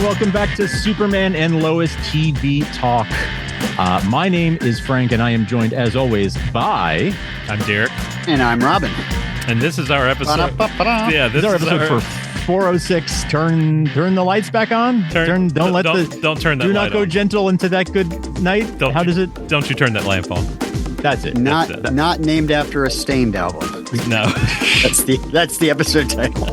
welcome back to Superman and Lois TV Talk. My name is Frank, and I am joined, as always, by... I'm Derek. And I'm Robin. And this is our episode... Yeah, this is our episode for 406. Turn the lights back on. Don't turn that light not go on. gentle into that good night. How does it? Don't you turn that lamp on. That's it. Not named after a Stained album. No. That's the episode title.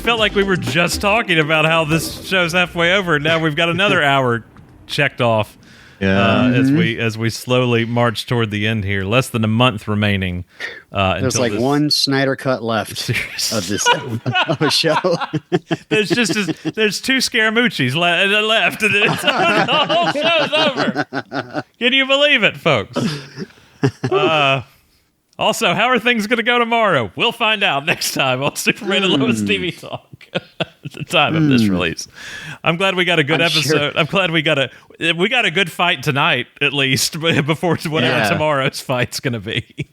Felt like we were just talking about how this show's halfway over, and now we've got another hour checked off. Yeah. As we slowly march toward the end here, less than a month remaining. There's like one Snyder cut left of this of a show. There's two Scaramucci's left, and the whole show's over. Can you believe it, folks? Also, how are things going to go tomorrow? We'll find out next time on Superman and Lois TV Talk. At the time of this release, I'm glad we got a good episode. Sure. I'm glad we got a good fight tonight, at least before whatever tomorrow's fight's going to be.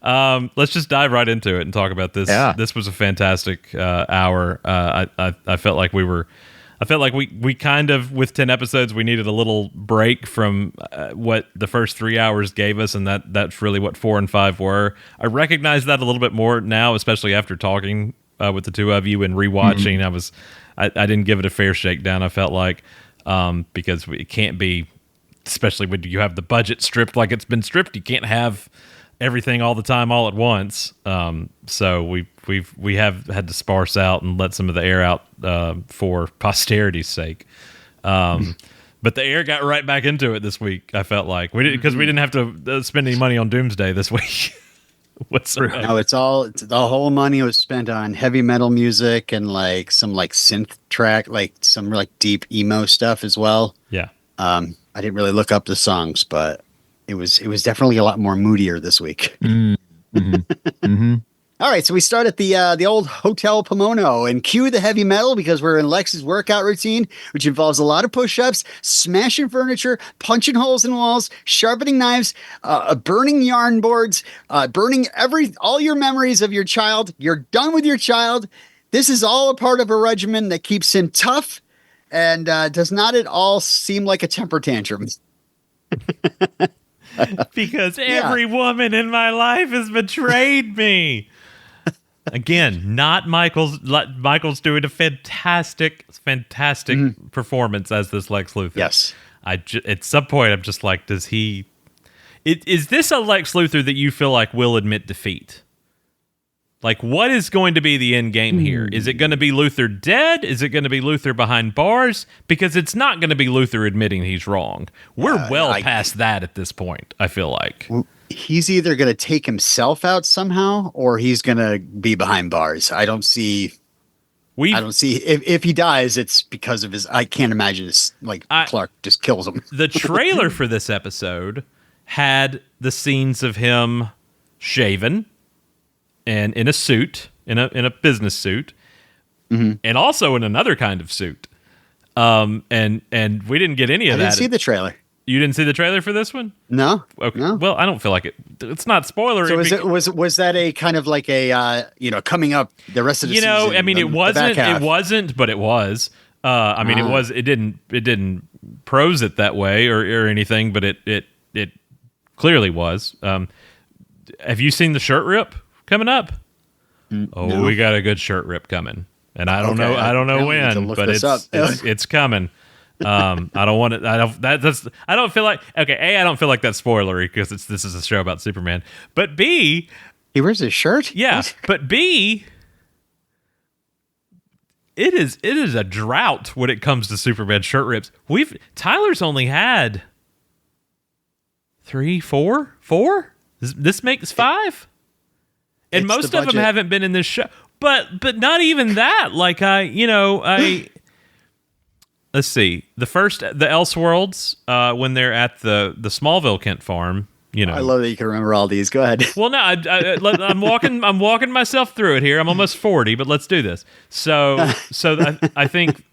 Let's just dive right into it and talk about this. Yeah. This was a fantastic hour. I felt like we kind of, with 10 episodes, we needed a little break from what the first 3 hours gave us, and that's really what 4 and 5 were. I recognize that a little bit more now, especially after talking with the two of you and rewatching. I didn't give it a fair shakedown, I felt like, because it can't be, especially when you have the budget stripped like it's been stripped, you can't have everything all the time all at once. So we have had to sparse out and let some of the air out for posterity's sake. But the air got right back into it this week. I felt like we didn't have to spend any money on Doomsday this week. Whatsoever. No, the whole money was spent on heavy metal music and like some like synth track, like some like deep emo stuff as well. Yeah. I didn't really look up the songs, but it was definitely a lot more moodier this week. All right, so we start at the old Hotel Pomona and cue the heavy metal because we're in Lex's workout routine, which involves a lot of push-ups, smashing furniture, punching holes in walls, sharpening knives, burning yarn boards, burning all your memories of your child. You're done with your child. This is all a part of a regimen that keeps him tough and does not at all seem like a temper tantrum. Because every woman in my life has betrayed me. Again, not Michael's. Michael's doing a fantastic performance as this Lex Luthor. Yes. At some point, I'm just like, does he... Is this a Lex Luthor that you feel like will admit defeat? Like, what is going to be the end game here? Is it going to be Luthor dead? Is it going to be Luthor behind bars? Because it's not going to be Luthor admitting he's wrong. We're past that at this point, I feel like. He's either going to take himself out somehow or he's going to be behind bars. I don't see if he dies, it's because of I can't imagine it's like Clark just kills him. The trailer for this episode had the scenes of him shaven and in a suit, in a business suit, and also in another kind of suit. And we didn't get any of that. I didn't see the trailer. You didn't see the trailer for this one? No. Okay. No. Well, I don't feel like it. It's not spoilery. So was that a kind of like a coming up the rest of the season? I mean, it wasn't, but it was. It didn't prose it that way or anything, but it clearly was. Have you seen the shirt rip coming up? No. We got a good shirt rip coming, and I don't know when, but it's coming. I don't want it. I don't feel like. Okay, A, I don't feel like that's spoilery because this is a show about Superman. But B, he wears his shirt. Yeah, what? But B, it is a drought when it comes to Superman shirt rips. Tyler's only had 3, 4. This makes 5, and most of them haven't been in this show. But not even that. Like I. Let's see. The Elseworlds, when they're at the Smallville Kent farm, I love that you can remember all these. Go ahead. Well, no, I'm walking myself through it here. I'm almost 40, but let's do this. So I think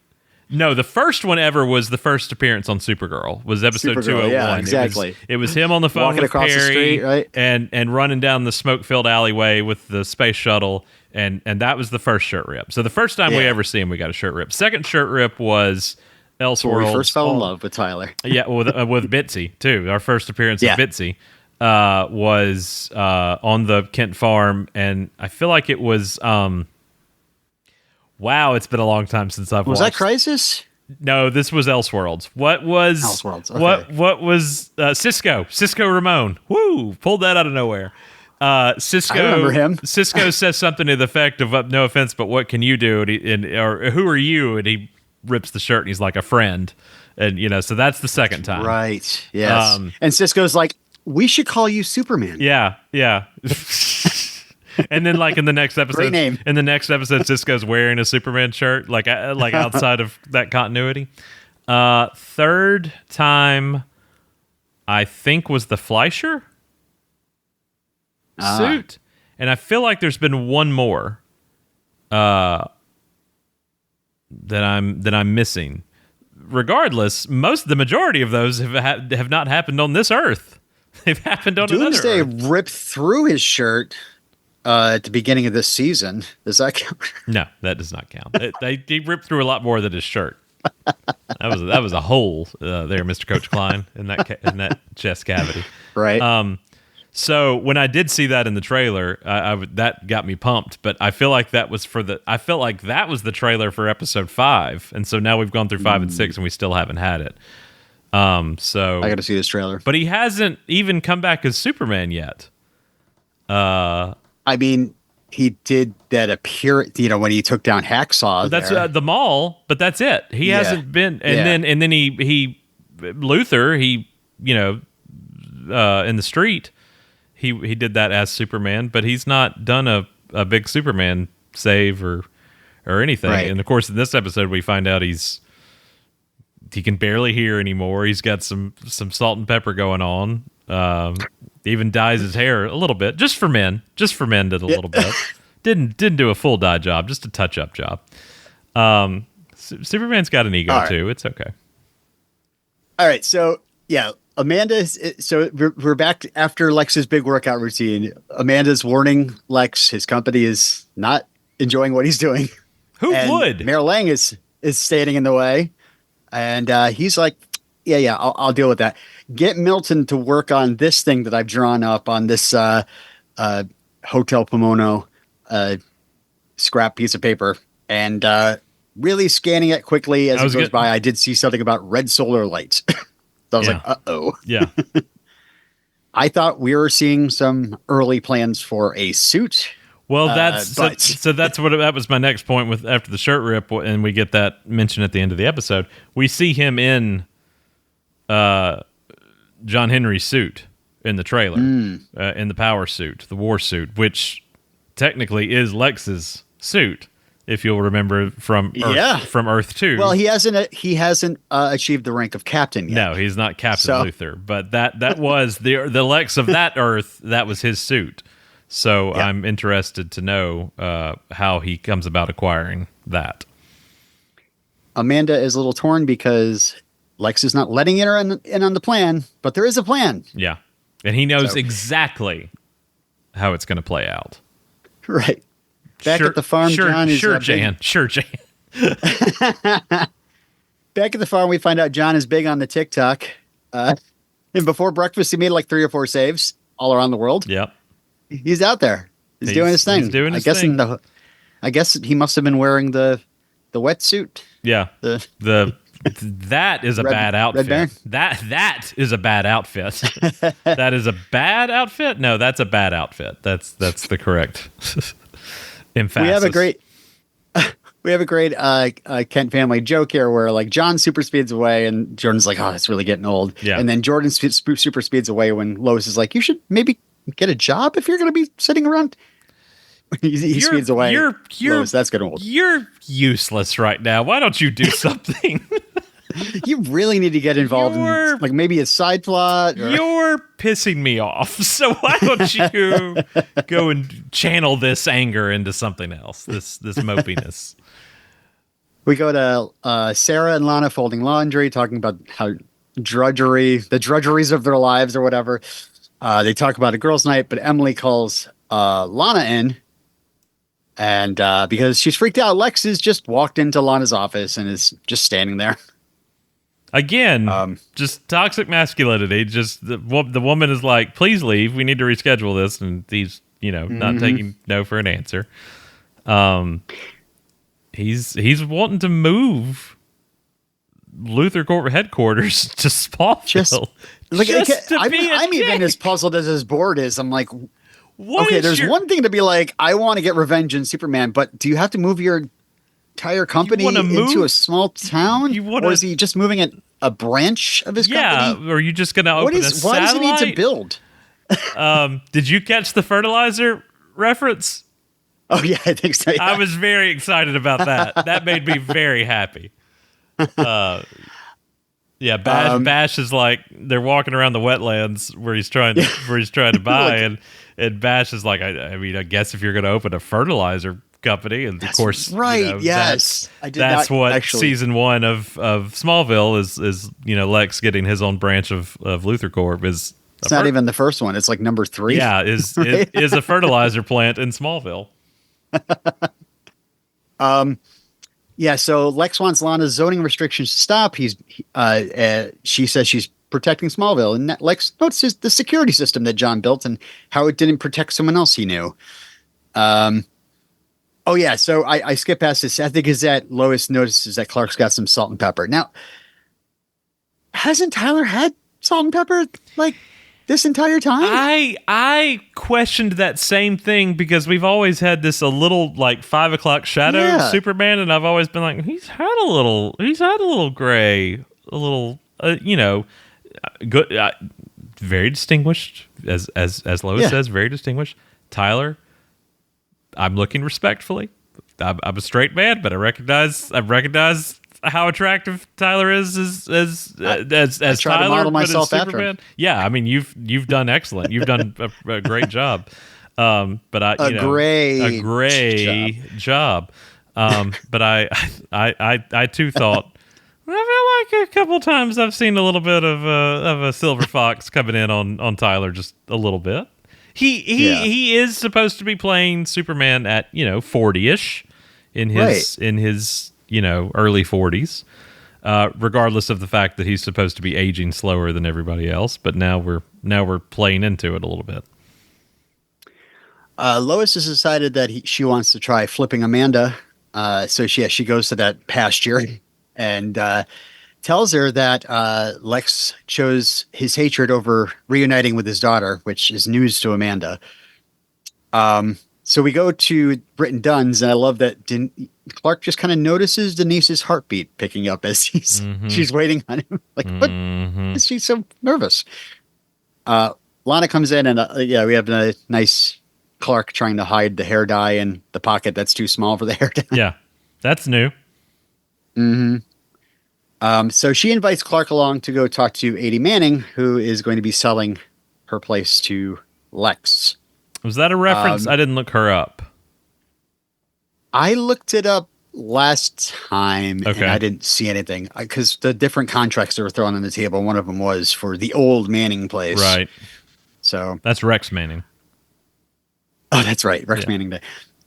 the first one ever was the first appearance on Supergirl. Was episode 201. Yeah, exactly. It was him on the phone walking with across Perry, the street, right? and running down the smoke-filled alleyway with the space shuttle. and that was the first shirt rip. So the first time we ever see him, we got a shirt rip. Second shirt rip was Elseworlds. We first fell in love with Tyler. Yeah, with Bitsy too. Our first appearance of Bitsy was on the Kent farm, and I feel like it was. Wow, it's been a long time since I've watched. Was that Crisis? No, this was Elseworlds. What was Elseworlds? Okay. What was Cisco Ramon? Woo! Pulled that out of nowhere. Cisco. I remember him. Cisco says something to the effect of, "No offense, but what can you do?" Or who are you? And he rips the shirt, and he's like, "A friend." And so that's the second time. Right. Yes. And Cisco's like, "We should call you Superman." Yeah. And then, like in the next episode, Great name. In the next episode, Cisco's wearing a Superman shirt, like outside of that continuity. Third time, I think, was the Fleischer suit, and I feel like there's been one more that I'm missing. Regardless, the majority of those have not happened on this Earth. They've happened on Doomsday another Earth. ripped through his shirt at the beginning of this season. Does that count? No, that does not count. He ripped through a lot more than his shirt. That was a hole there, Mr. Coach Klein, in that chest cavity. Right. So when I did see that in the trailer, that got me pumped. But I feel like that was the trailer for episode 5, and so now we've gone through 5 and 6, and we still haven't had it. So I got to see this trailer. But he hasn't even come back as Superman yet. I mean, he did that appearance, when he took down Hacksaw. That's the mall, but that's it. He hasn't been, and then he Luthor, in the street, he did that as Superman, but he's not done a big Superman save or anything. Right. And of course, in this episode, we find out he can barely hear anymore. He's got some salt and pepper going on. Even dyes his hair a little bit, just for men did a little bit. Didn't do a full dye job, just a touch up job. Superman's got an ego too. It's okay. All right. So Amanda. So we're back after Lex's big workout routine. Amanda's warning Lex his company is not enjoying what he's doing. Who would? Mayor Lang is standing in the way, and he's like, "Yeah, I'll deal with that. Get Milton to work on this thing that I've drawn up on this Hotel Pomono scrap piece of paper." And really scanning it quickly as it goes by, I did see something about red solar lights. So I was like, uh-oh. Yeah. I thought we were seeing some early plans for a suit. Well, that was my next point with after the shirt rip, and we get that mentioned at the end of the episode. We see him in John Henry's suit in the trailer, in the power suit, the war suit, which technically is Lex's suit, if you'll remember from Earth 2. Well, he hasn't achieved the rank of captain yet. No, he's not Captain Luthor, but that was the Lex of that Earth. That was his suit. So I'm interested to know how he comes about acquiring that. Amanda is a little torn because Lex is not letting her in on the plan, but there is a plan. Yeah, and he knows exactly how it's going to play out. Right. Back at the farm, John is... Jan. Back at the farm, we find out John is big on the TikTok. And before breakfast, he made like 3 or 4 saves all around the world. Yep. He's out there. He's doing his thing. He's doing his thing. I guess he must have been wearing the wetsuit. Yeah. That is a bad outfit. That is a bad outfit. That is a bad outfit? No, that's a bad outfit. That's the correct emphasis. We have a great Kent family joke here where like John super speeds away and Jordan's like, oh, it's really getting old. Yeah. And then Jordan super speeds away when Lois is like, you should maybe get a job if you're going to be sitting around. He speeds away. Lois, that's getting old. You're useless right now. Why don't you do something? You really need to get involved in like maybe a side plot. You're pissing me off. So why don't you go and channel this anger into something else? This mopiness. We go to Sarah and Lana folding laundry, talking about how the drudgeries of their lives or whatever. They talk about a girls' night, but Emily calls Lana in And because she's freaked out, Lex has just walked into Lana's office and is just standing there. Again, just toxic masculinity. Just the woman is like, please leave. We need to reschedule this. And he's, not taking no for an answer. He's wanting to move LuthorCorp headquarters to Smallville. I'm even as puzzled as his board is. I'm like, there's one thing to be like, I want to get revenge in Superman, but do you have to move your entire company into a small town? Or is he just moving a branch of his company? Yeah, or are you just going to open a satellite? Why does he need to build? Did you catch the fertilizer reference? Oh, yeah, I think so. Yeah. I was very excited about that. That made me very happy. Bash is like, they're walking around the wetlands where he's trying to buy, and Bash is like, I guess if you're going to open a fertilizer company, and of course, right? Yes, that's what season 1 of Smallville is. Lex getting his own branch of LuthorCorp is. It's not even the first one. It's like number 3. Yeah, is a fertilizer plant in Smallville. Yeah, so Lex wants Lana's zoning restrictions to stop. She says she's protecting Smallville, and Lex notices the security system that John built and how it didn't protect someone else he knew. So I skipped past this. At the Gazette, Lois notices that Clark's got some salt and pepper. Now, hasn't Tyler had salt and pepper like this entire time? I questioned that same thing because we've always had this a little like 5 o'clock shadow Superman, and I've always been like, he's had a little gray, a little good, very distinguished, as Lois says, very distinguished. Tyler, I'm looking respectfully. I'm a straight man, but I recognize how attractive Tyler is as I try Tyler, to model myself after him. Yeah, I mean you've done excellent. You've done a great job. But a great job. But I too thought, I feel like a couple times I've seen a little bit of a silver fox coming in on Tyler, just a little bit. He is supposed to be playing Superman at 40ish in his early 40s, regardless of the fact that he's supposed to be aging slower than everybody else. But now we're playing into it a little bit. Lois has decided that she wants to try flipping Amanda. So she goes to that pasture and tells her that Lex chose his hatred over reuniting with his daughter, which is news to Amanda. So we go to Britton Dunn's, and I love that Clark just kind of notices Denise's heartbeat picking up as she's waiting on him. Like, what is she so nervous? Lana comes in, and we have a nice Clark trying to hide the hair dye in the pocket that's too small for the hair dye. Yeah, that's new. So she invites Clark along to go talk to Adie Manning, who is going to be selling her place to Lex. Was that a reference? I didn't look her up. I looked it up last time, and I didn't see anything because the different contracts that were thrown on the table, one of them was for the old Manning place. Right. So that's Rex Manning. Oh, that's right. Rex Manning Day.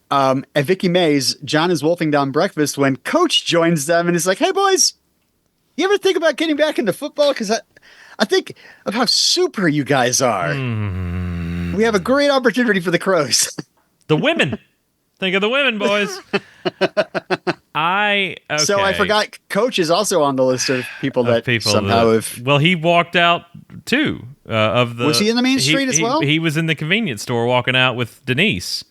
At Vicky Mays, John is wolfing down breakfast when Coach joins them and is like, "Hey, boys, you ever think about getting back into football? Because I think of how super you guys are. We have a great opportunity for the Crows." The women. Think of the women, boys. So I forgot Coach is also on the list of people that have... Well, he walked out, too. Was he in the main street as well? He was in the convenience store walking out with Denise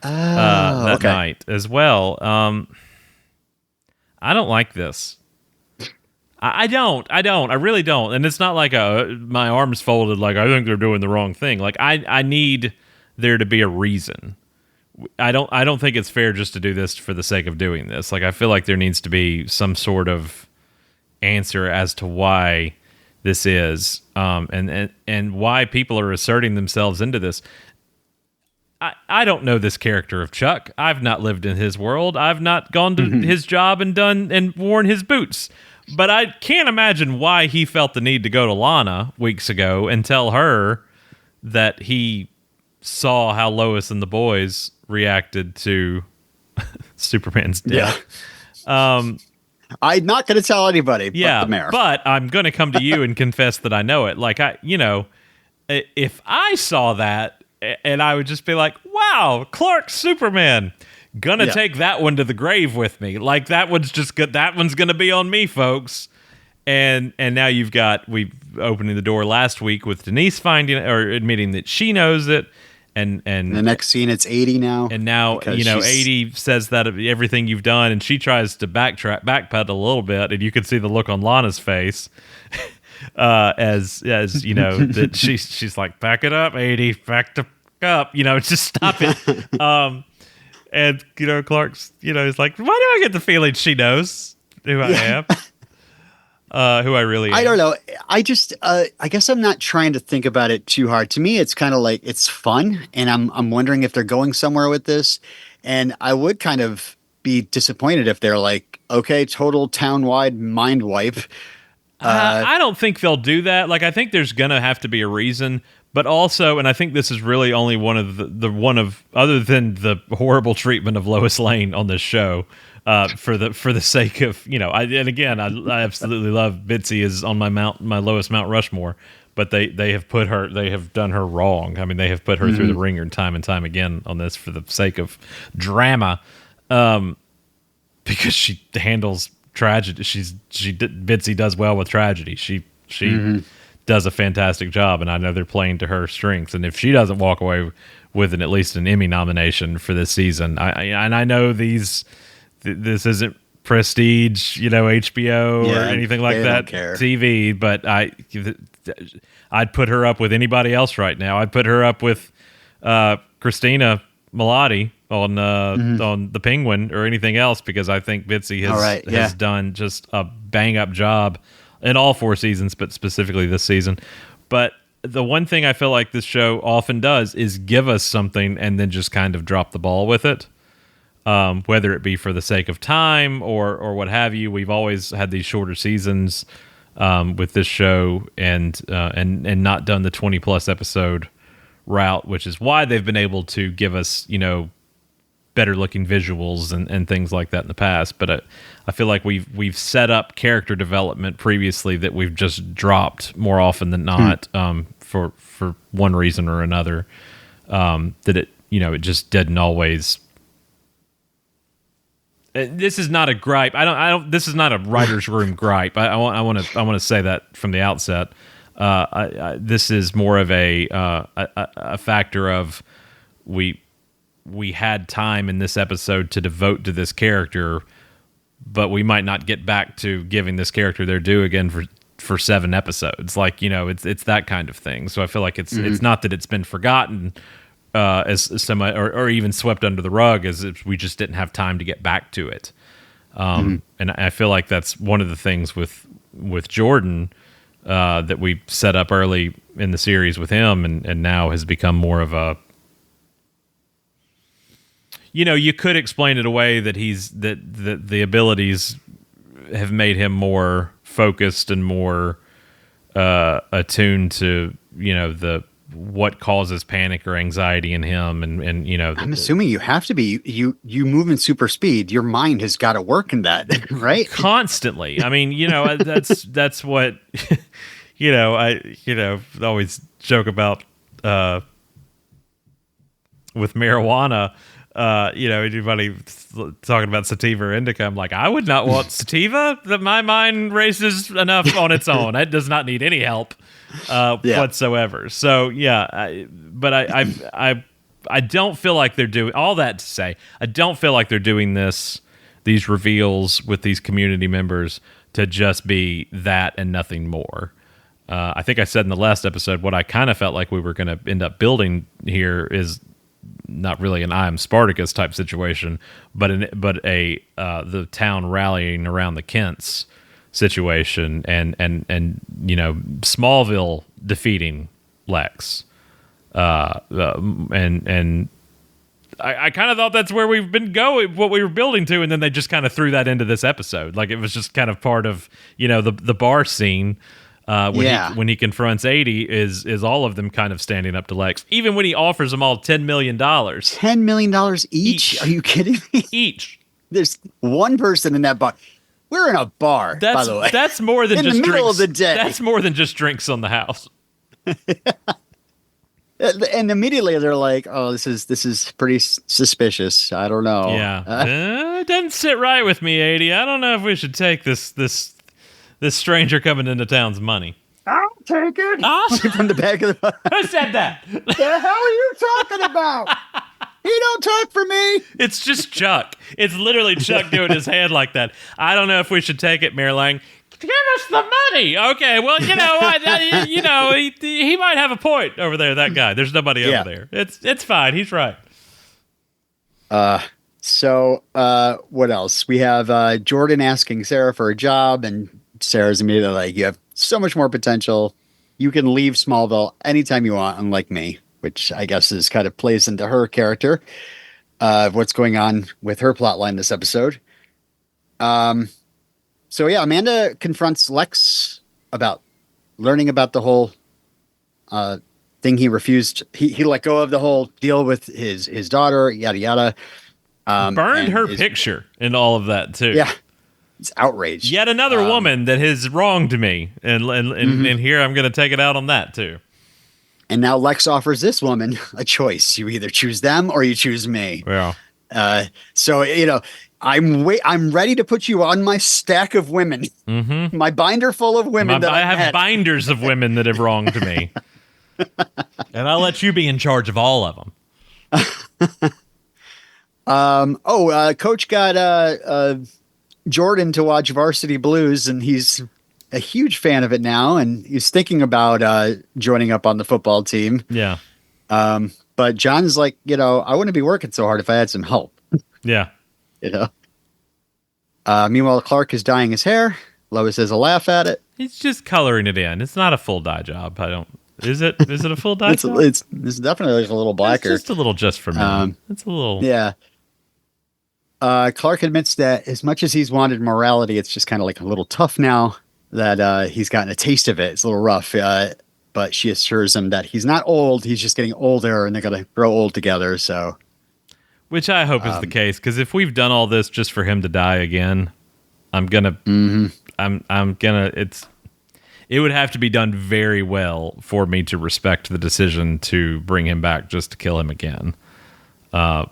that night as well. I don't like this. I don't. I really don't. And it's not like my arms folded like I think they're doing the wrong thing. Like I need there to be a reason. I don't think it's fair just to do this for the sake of doing this. Like I feel like there needs to be some sort of answer as to why this is and why people are asserting themselves into this. I don't know this character of Chuck. I've not lived in his world. I've not gone to his job and worn his boots. But I can't imagine why he felt the need to go to Lana weeks ago and tell her that he saw how Lois and the boys reacted to Superman's death. Yeah. I'm not going to tell anybody but the mayor. But I'm going to come to you and confess that I know it. Like, if I saw that, and I would just be like, wow, Clark's Superman. Gonna take that one to the grave with me. Like, that one's just good. That one's going to be on me, folks. And now we opening the door last week with Denise finding or admitting that she knows it. And the next scene, it's 80 now. And now, 80 says that everything you've done, and she tries to backpedal a little bit, and you can see the look on Lana's face as you know, that she's like, back it up, 80, back to up, just stop it. And, Clark's, he's like, why do I get the feeling she knows who I am? Who I really am. I don't know. I just, I guess I'm not trying to think about it too hard. To me, it's kind of like, it's fun. And I'm wondering if they're going somewhere with this. And I would kind of be disappointed if they're like, okay, total town-wide mind wipe. I don't think they'll do that. Like, I think there's going to have to be a reason. But also, and I think this is really only one of other than the horrible treatment of Lois Lane on this show, for the sake of, I absolutely love Bitsy is on my Lois Mount Rushmore, but they have done her wrong. I mean, they have put her through the ringer time and time again on this for the sake of drama, because she handles tragedy. Bitsy does well with tragedy. She does a fantastic job, and I know they're playing to her strengths. And if she doesn't walk away with at least an Emmy nomination for this season, I know this isn't prestige, HBO or anything like that, TV, but I'd put her up with anybody else right now. I'd put her up with Christina Milioti on The Penguin or anything else, because I think Bitsy has done just a bang up job in all 4 seasons, but specifically this season. But the one thing I feel like this show often does is give us something and then just kind of drop the ball with it. Whether it be for the sake of time or what have you. We've always had these shorter seasons with this show and not done the 20 plus episode route, which is why they've been able to give us, better looking visuals and things like that in the past. But I feel like we've set up character development previously that we've just dropped more often than not, for one reason or another, that it just didn't always. This is not a gripe. This is not a writer's room gripe. I want to say that from the outset. This is more of a factor of we had time in this episode to devote to this character, but we might not get back to giving this character their due again for 7 episodes. Like, it's that kind of thing. So I feel like it's not that it's been forgotten as some or even swept under the rug, as if we just didn't have time to get back to it. And I feel like that's one of the things with Jordan that we set up early in the series with him, and now has become more of a. You could explain it away that that the abilities have made him more focused and more attuned to what causes panic or anxiety in him, and I'm assuming you have to be. You move in super speed. Your mind has got to work in that, right? Constantly. I mean, that's what I always joke about with marijuana. Anybody talking about sativa or indica, I'm like, I would not want sativa. That my mind races enough on its own. It does not need any help whatsoever. So but I don't feel like they're doing all that to say. I don't feel like they're doing these reveals with these community members to just be that and nothing more. I think I said in the last episode what I kind of felt like we were going to end up building here is not really an I Am Spartacus type situation, but the town rallying around the Kents situation, and Smallville defeating Lex, and I kind of thought that's where we've been going, what we were building to, and then they just kind of threw that into this episode, like it was just kind of part of the bar scene. when he confronts 80, is all of them kind of standing up to Lex, even when he offers them all $10 million. $10 million each? Are you kidding me? Each. There's one person in that bar. We're in a bar, by the way. That's more than in just the middle drinks. of the day. That's more than just drinks on the house. And immediately they're like, "Oh, this is pretty suspicious. I don't know." Yeah, it doesn't sit right with me, 80. I don't know if we should take this stranger coming into town's money. I'll take it. From the back of the bar. Who said that? The hell are you talking about? He don't talk for me. It's just Chuck. It's literally Chuck doing his hand like that. I don't know if we should take it, Mayor Lang. Give us the money. Okay, well, you know what? He might have a point over there, that guy. There's nobody over there. It's fine. He's right. So what else? We have Jordan asking Sarah for a job, and Sarah's immediately like, "You have so much more potential. You can leave Smallville anytime you want, unlike me," which I guess is kind of plays into her character, what's going on with her plotline this episode. So yeah, Amanda confronts Lex about learning about the whole thing he refused. He let go of the whole deal with his daughter, yada yada. Burned her picture and all of that too. Yeah, it's outraged. Yet another woman that has wronged me, and here I'm going to take it out on that too. And now Lex offers this woman a choice. You either choose them or you choose me. Yeah. So, I'm ready to put you on my stack of women. Mm-hmm. My binder full of women. I have binders of women that have wronged me. And I'll let you be in charge of all of them. Coach got Jordan to watch Varsity Blues, and he's a huge fan of it now, and he's thinking about joining up on the football team. Yeah. But John's like, I wouldn't be working so hard if I had some help. Yeah. Meanwhile, Clark is dyeing his hair. Lois has a laugh at it. He's just coloring it in. It's not a full dye job. Is it a full dye job? It's definitely like a little blacker. It's just a little just for me. It's a little. Yeah. Clark admits that as much as he's wanted morality, it's just kind of like a little tough now that he's gotten a taste of it. It's a little rough. But she assures him that he's not old. He's just getting older, and they're going to grow old together. So, which I hope is the case, because if we've done all this just for him to die again, I'm gonna. It would have to be done very well for me to respect the decision to bring him back just to kill him again,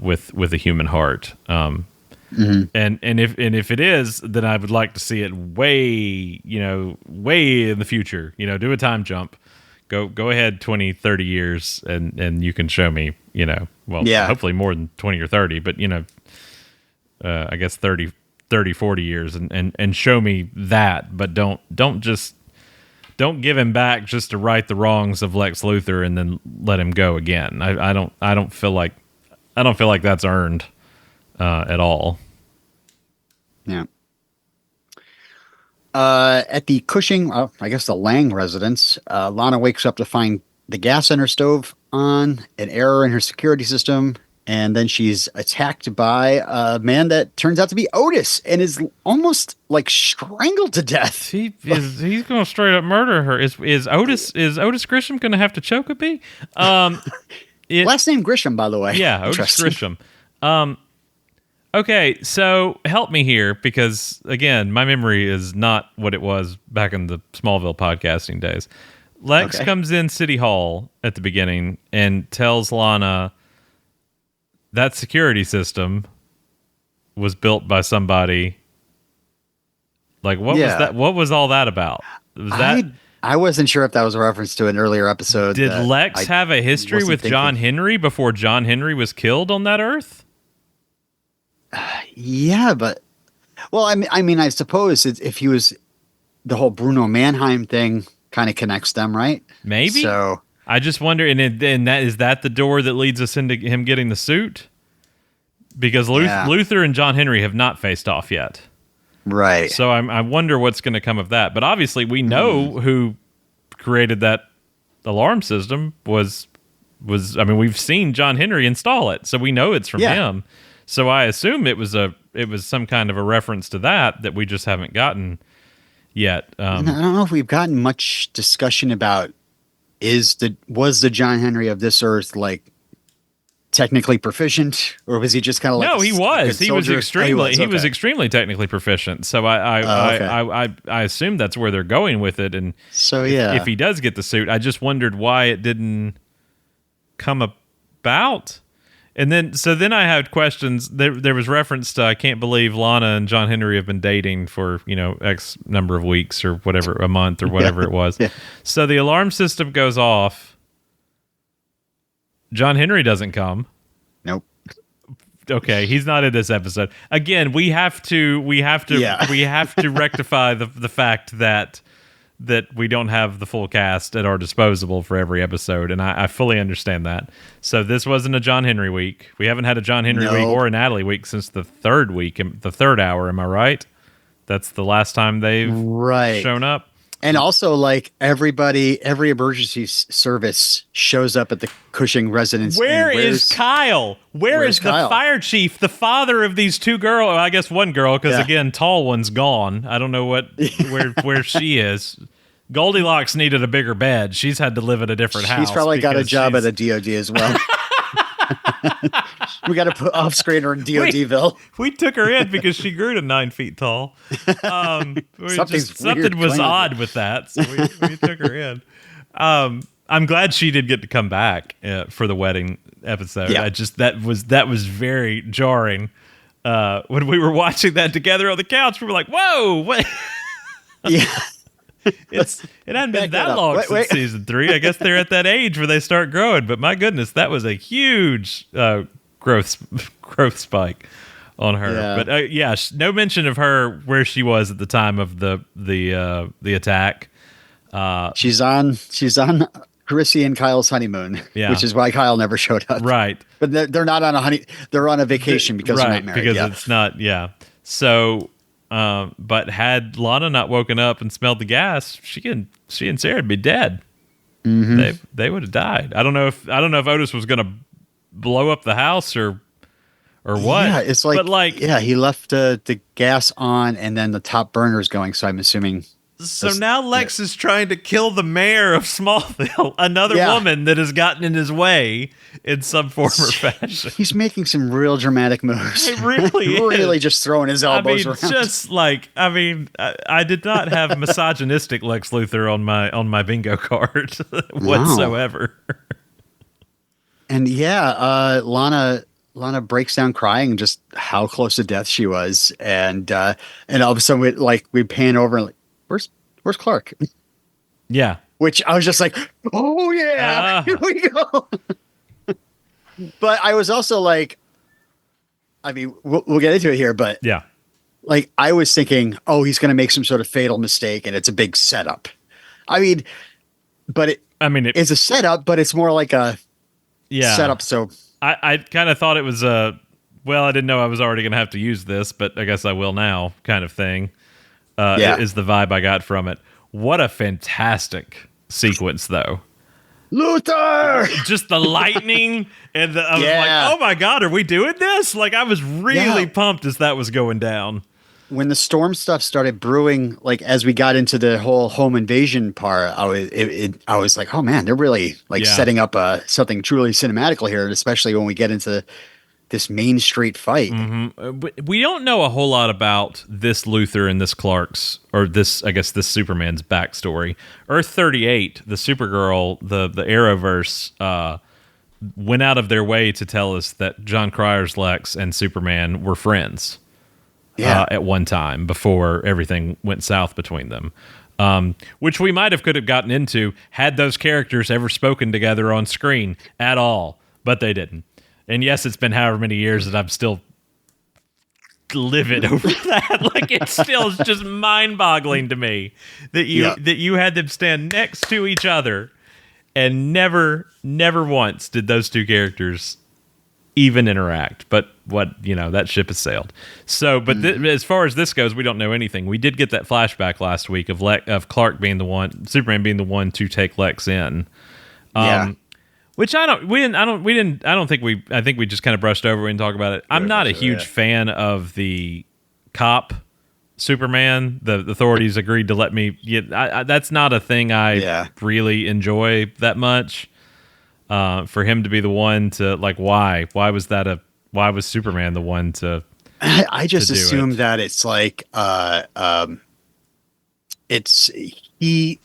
with a human heart. And if it is, then I would like to see it way in the future. Do a time jump. Go ahead 20, 30 years and you can show me, hopefully more than 20 or 30, but I guess 30, 40 years and show me that, but don't give him back just to right the wrongs of Lex Luthor and then let him go again. I don't feel like that's earned at all. Yeah. At the Cushing, I guess the Lang residence, Lana wakes up to find the gas in her stove on, an error in her security system, and then she's attacked by a man that turns out to be Otis and is almost like strangled to death. He's going to straight up murder her. Is Otis Grisham going to have to choke a bee? Last name Grisham, by the way. Yeah, Otis Grisham. Okay, so help me here, because, again, my memory is not what it was back in the Smallville podcasting days. Lex comes in City Hall at the beginning and tells Lana that security system was built by somebody. Like, what was that? What was all that about? Was that... I wasn't sure if that was a reference to an earlier episode. Did Lex have a history with John Henry before John Henry was killed on that Earth? Yeah, but I suppose if he was, the whole Bruno Mannheim thing kind of connects them, right? Maybe. So I just wonder, and that is that the door that leads us into him getting the suit? Because Luthor and John Henry have not faced off yet, right? So I wonder what's going to come of that. But obviously, we know who created that alarm system was. We've seen John Henry install it, so we know it's from him. So I assume it was some kind of a reference to that we just haven't gotten yet. I don't know if we've gotten much discussion about was the John Henry of this Earth like technically proficient, or was he just kind of like no? He was. He was extremely. he was extremely technically proficient. So I assume that's where they're going with it. And so if he does get the suit, I just wondered why it didn't come about. And then I had questions. There was reference to, I can't believe Lana and John Henry have been dating for, X number of weeks or whatever, a month or whatever it was. Yeah. So the alarm system goes off. John Henry doesn't come. Nope. Okay, he's not in this episode. Again, we have to rectify the fact that we don't have the full cast at our disposal for every episode, and I fully understand that. So this wasn't a John Henry week. We haven't had a John Henry week or a Natalie week since the third week, the third hour. Am I right? That's the last time they've shown up. And also, like, every emergency service shows up at the Cushing residence. Where is Kyle? Where's the fire chief, the father of these two girls? Well, I guess one girl, because again, tall one's gone. I don't know where she is. Goldilocks needed a bigger bed. She's had to live at a different house. She's probably got a job at the DOD as well. We got to put off screen her in DODville. We took her in because she grew to 9 feet tall. Something was odd with that, so we took her in. I'm glad she did get to come back for the wedding episode. Yeah. That was very jarring. When we were watching that together on the couch, we were like, "Whoa, what?" Yeah. It hadn't been that long since season 3. I guess they're at that age where they start growing. But my goodness, that was a huge growth spike on her. Yeah. But no mention of her where she was at the time of the attack. She's on Chrissy and Kyle's honeymoon, which is why Kyle never showed up. Right. But they're not on they're on a vacation because they're not married. Because it's not. So. But had Lana not woken up and smelled the gas, she and Sarah would be dead. Mm-hmm. They would have died. I don't know if Otis was going to blow up the house or what. Yeah, it's he left the gas on and then the top burner's going. So I'm assuming. So now Lex is trying to kill the mayor of Smallville, another woman that has gotten in his way in some form or fashion. He's making some real dramatic moves. He really is. Really just throwing his elbows around. I did not have misogynistic Lex Luthor on my bingo card whatsoever. And Lana breaks down crying just how close to death she was, and all of a sudden we pan over and Where's Clark? Yeah. Which I was just like, oh yeah, here we go. But I was also like, I mean, we'll get into it here, but yeah, like I was thinking, oh, he's going to make some sort of fatal mistake, and it's a big setup. I mean, it's a setup, but it's more like a setup. So I kind of thought it was I didn't know I was already going to have to use this, but I guess I will now, kind of thing. Is the vibe I got from it. What a fantastic sequence, though. Luthor! Just the lightning and I was like, oh my God, are we doing this? Like, I was really pumped as that was going down. When the storm stuff started brewing, like as we got into the whole home invasion part, I was like, oh man, they're really setting up something truly cinematical here, especially when we get into this Main Street fight. Mm-hmm. We don't know a whole lot about this Luthor and this Clark's, or this Superman's backstory. Earth 38, the Supergirl, the Arrowverse, went out of their way to tell us that John Cryer's Lex and Superman were friends at one time before everything went south between them. Which we could have gotten into had those characters ever spoken together on screen at all, but they didn't. And yes, it's been however many years that I'm still livid over that. Like, it's still just mind-boggling to me that you had them stand next to each other, and never once did those two characters even interact. But that ship has sailed. So, but as far as this goes, we don't know anything. We did get that flashback last week of Clark being the one, Superman being the one to take Lex in. Which I think we just kind of brushed over and talked about it. I'm not a huge fan of the cop Superman. The authorities agreed to let me. That's not a thing I really enjoy that much. For him to be the one to why was Superman the one to? I just assume that it's he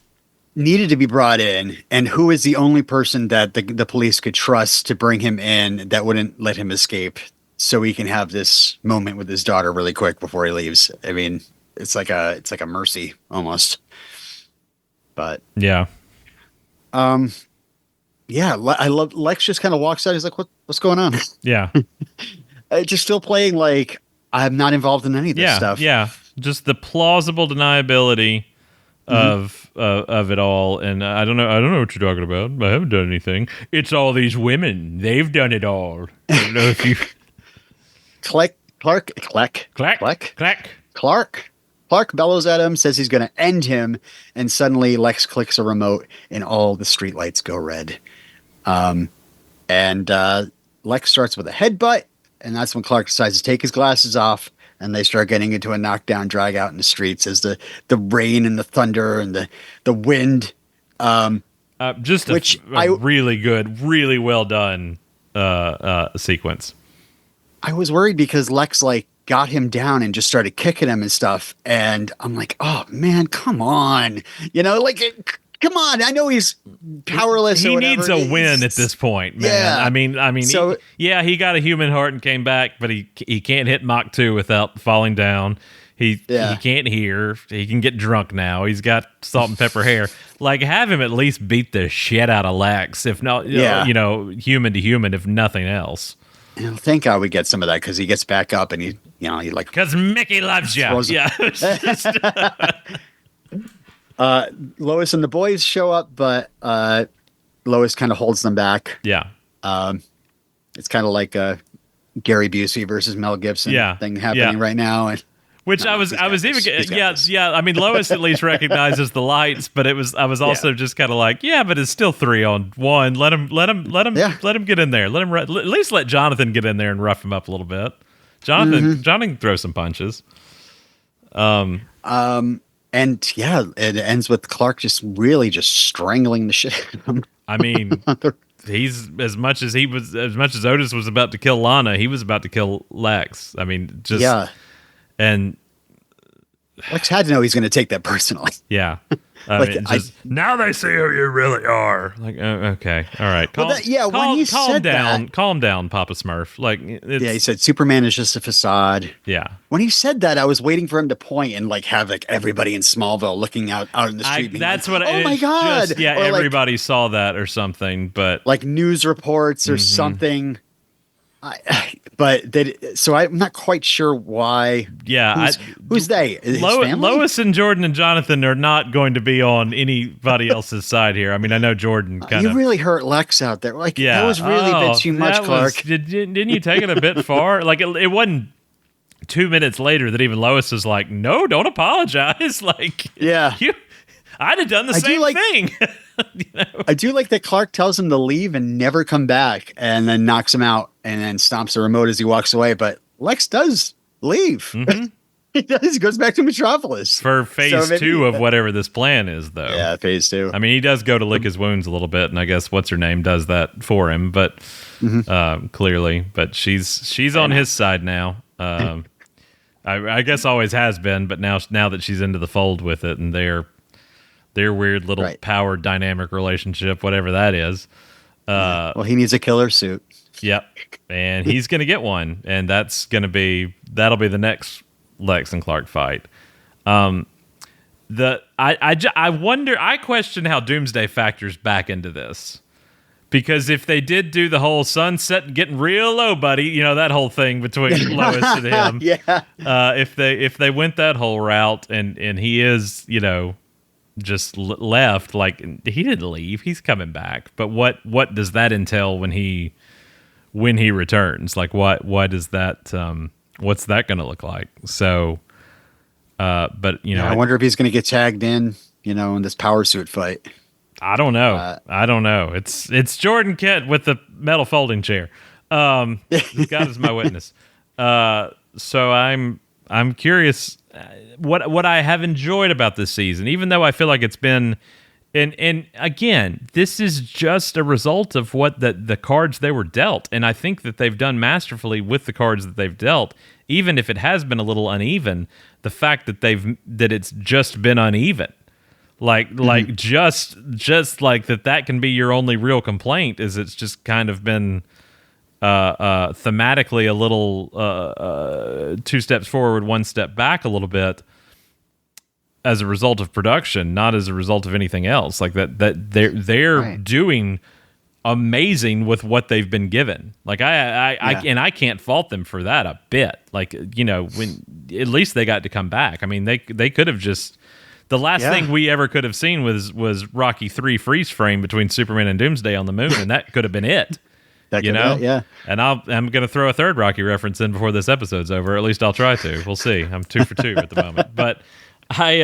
needed to be brought in, and who is the only person that the police could trust to bring him in that wouldn't let him escape, so he can have this moment with his daughter really quick before he leaves. I mean, it's like a mercy almost. But yeah. Yeah, I love Lex just kind of walks out. He's like, what's going on? Yeah. Just still playing like I'm not involved in any of this stuff. Yeah. Just the plausible deniability of it all. And I don't know what you're talking about. I haven't done anything. It's all these women. They've done it all. I don't know if you Clark bellows at him, says he's going to end him, and suddenly Lex clicks a remote and all the streetlights go red. And Lex starts with a headbutt, and that's when Clark decides to take his glasses off, and they start getting into a knockdown drag out in the streets as the rain and the thunder and the wind. Just a really good, really well done sequence. I was worried because Lex got him down and just started kicking him and stuff, and I'm like, oh man, come on, come on. I know he's powerless. He needs a win at this point, man. Yeah. I mean, so, he got a human heart and came back, but he can't hit Mach 2 without falling down. He can't hear. He can get drunk now. He's got salt and pepper hair. Have him at least beat the shit out of Lex, if not, human to human, if nothing else. And thank God we get some of that because he gets back up and he because Mickey loves you. Yeah. Lois and the boys show up, but Lois kind of holds them back. Yeah. It's kind of like a Gary Busey versus Mel Gibson thing happening right now. And which I was even I mean, Lois at least recognizes the lights, but I was also just kind of like, but it's still 3-on-1. Let him get in there. At least let Jonathan get in there and rough him up a little bit. Jonathan can throw some punches. And it ends with Clark just strangling the shit out of him. I mean, he's as much as Otis was about to kill Lana, he was about to kill Lex. I mean, and Lex had to know he's going to take that personally. Yeah. Now they see who you really are. Okay. All right. Calm down, Papa Smurf. He said Superman is just a facade. Yeah. When he said that, I was waiting for him to point and have everybody in Smallville looking out in the street. Oh my God. Everybody saw that or something, but news reports or something. So I'm not quite sure why. Yeah, who's they? Lois and Jordan and Jonathan are not going to be on anybody else's side here. I mean, I know Jordan kind of. You really hurt Lex out there. That was really a bit too much, Clark. Didn't you take it a bit far? It wasn't 2 minutes later that even Lois was like, "No, don't apologize." I'd have done the same thing. I do like that Clark tells him to leave and never come back, and then knocks him out and then stomps the remote as he walks away. But Lex does leave. Mm-hmm. He does. He goes back to Metropolis. For phase 2 of whatever this plan is, though. Yeah, phase 2. I mean, he does go to lick his wounds a little bit, and I guess what's-her-name does that for him, but clearly. But she's on his side now. I guess always has been, but now that she's into the fold with it, and their weird little power dynamic relationship, whatever that is. Well, he needs a killer suit. Yep. And he's going to get one. And that'll be the next Lex and Clark fight. I question how Doomsday factors back into this. Because if they did do the whole sunset and getting real low, buddy, that whole thing between Lois and him. If they went that whole route and he is, just left, he didn't leave, he's coming back, but what does that entail when he returns? What is that what's that going to look like? So but I wonder if he's going to get tagged in this power suit fight. I don't know. It's Jordan Kent with the metal folding chair. God is my witness. So I'm curious what I have enjoyed about this season, even though I feel like it's been, and again, this is just a result of what the cards they were dealt, and I think that they've done masterfully with the cards that they've dealt. Even if it has been a little uneven, the fact that it's just been uneven, like just like that can be your only real complaint, is it's just kind of been thematically a little 2 steps forward, 1 step back a little bit, as a result of production, not as a result of anything else. Like that they're right. Doing amazing with what they've been given. Like I can't fault them for that a bit. Like, when at least they got to come back. I mean, they could have just, the last thing we ever could have seen was Rocky 3 freeze frame between Superman and Doomsday on the moon, and that could have been it. Yeah. And I'm going to throw a third Rocky reference in before this episode's over. Or at least I'll try to. We'll see. I'm 2 for 2 at the moment. But I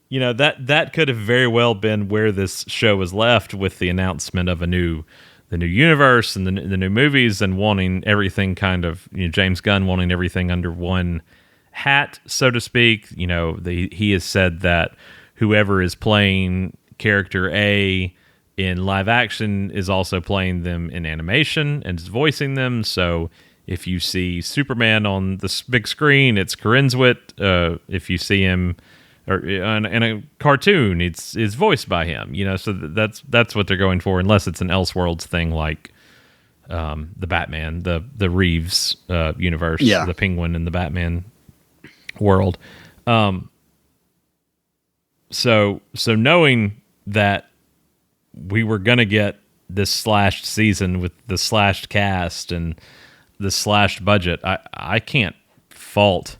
that could have very well been where this show was left, with the announcement of the new universe and the new movies, and wanting everything kind of, James Gunn wanting everything under one hat, so to speak. He has said that whoever is playing character A in live action is also playing them in animation and is voicing them. So if you see Superman on the big screen, it's Karinswit. If you see him in a cartoon, it's voiced by him. So that's what they're going for, unless it's an Elseworlds thing like the Batman, the Reeves universe, the Penguin in the Batman world. So knowing that we were gonna get this slashed season with the slashed cast and the slashed budget, I can't fault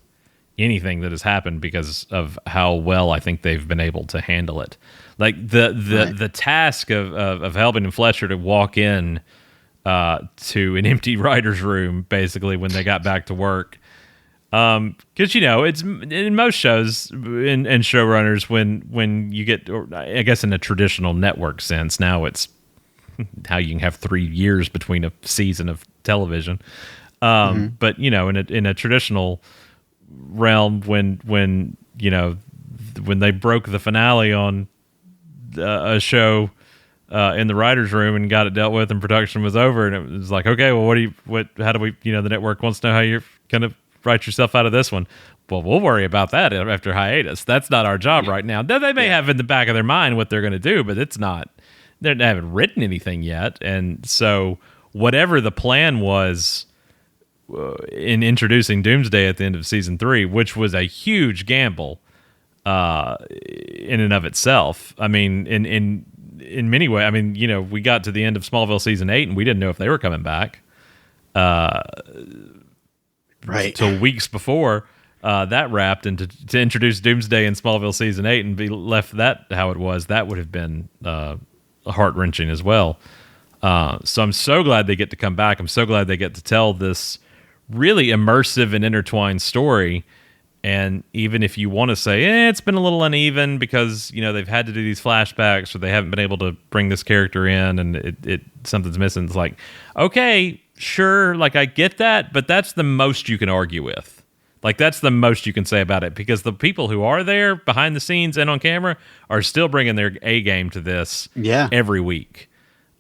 anything that has happened because of how well I think they've been able to handle it. Like the task of Helbing and Fletcher to walk in to an empty writer's room, basically, when they got back to work. Because, it's in most shows and showrunners, when you get, or I guess in a traditional network sense, now it's how you can have 3 years between a season of television. But, in a traditional realm, when they broke the finale on a show in the writer's room and got it dealt with and production was over, and it was like, okay, well, how do we, the network wants to know how you're going to write yourself out of this one. Well, we'll worry about that after hiatus. That's not our job right now. They may have in the back of their mind what they're going to do, but it's not, they haven't written anything yet. And so whatever the plan was in introducing Doomsday at the end of season 3, which was a huge gamble in and of itself. I mean, in many ways, I mean, we got to the end of Smallville season 8 and we didn't know if they were coming back. Right. Till weeks before that wrapped, and to introduce Doomsday in Smallville season 8 and be left that how it was, that would have been heart-wrenching as well. So I'm so glad they get to come back. I'm so glad they get to tell this really immersive and intertwined story. And even if you want to say, it's been a little uneven because, they've had to do these flashbacks or they haven't been able to bring this character in and it something's missing. It's like, okay, sure, like I get that, but that's the most you can argue with. Like that's the most you can say about it, because the people who are there behind the scenes and on camera are still bringing their A game to this every week.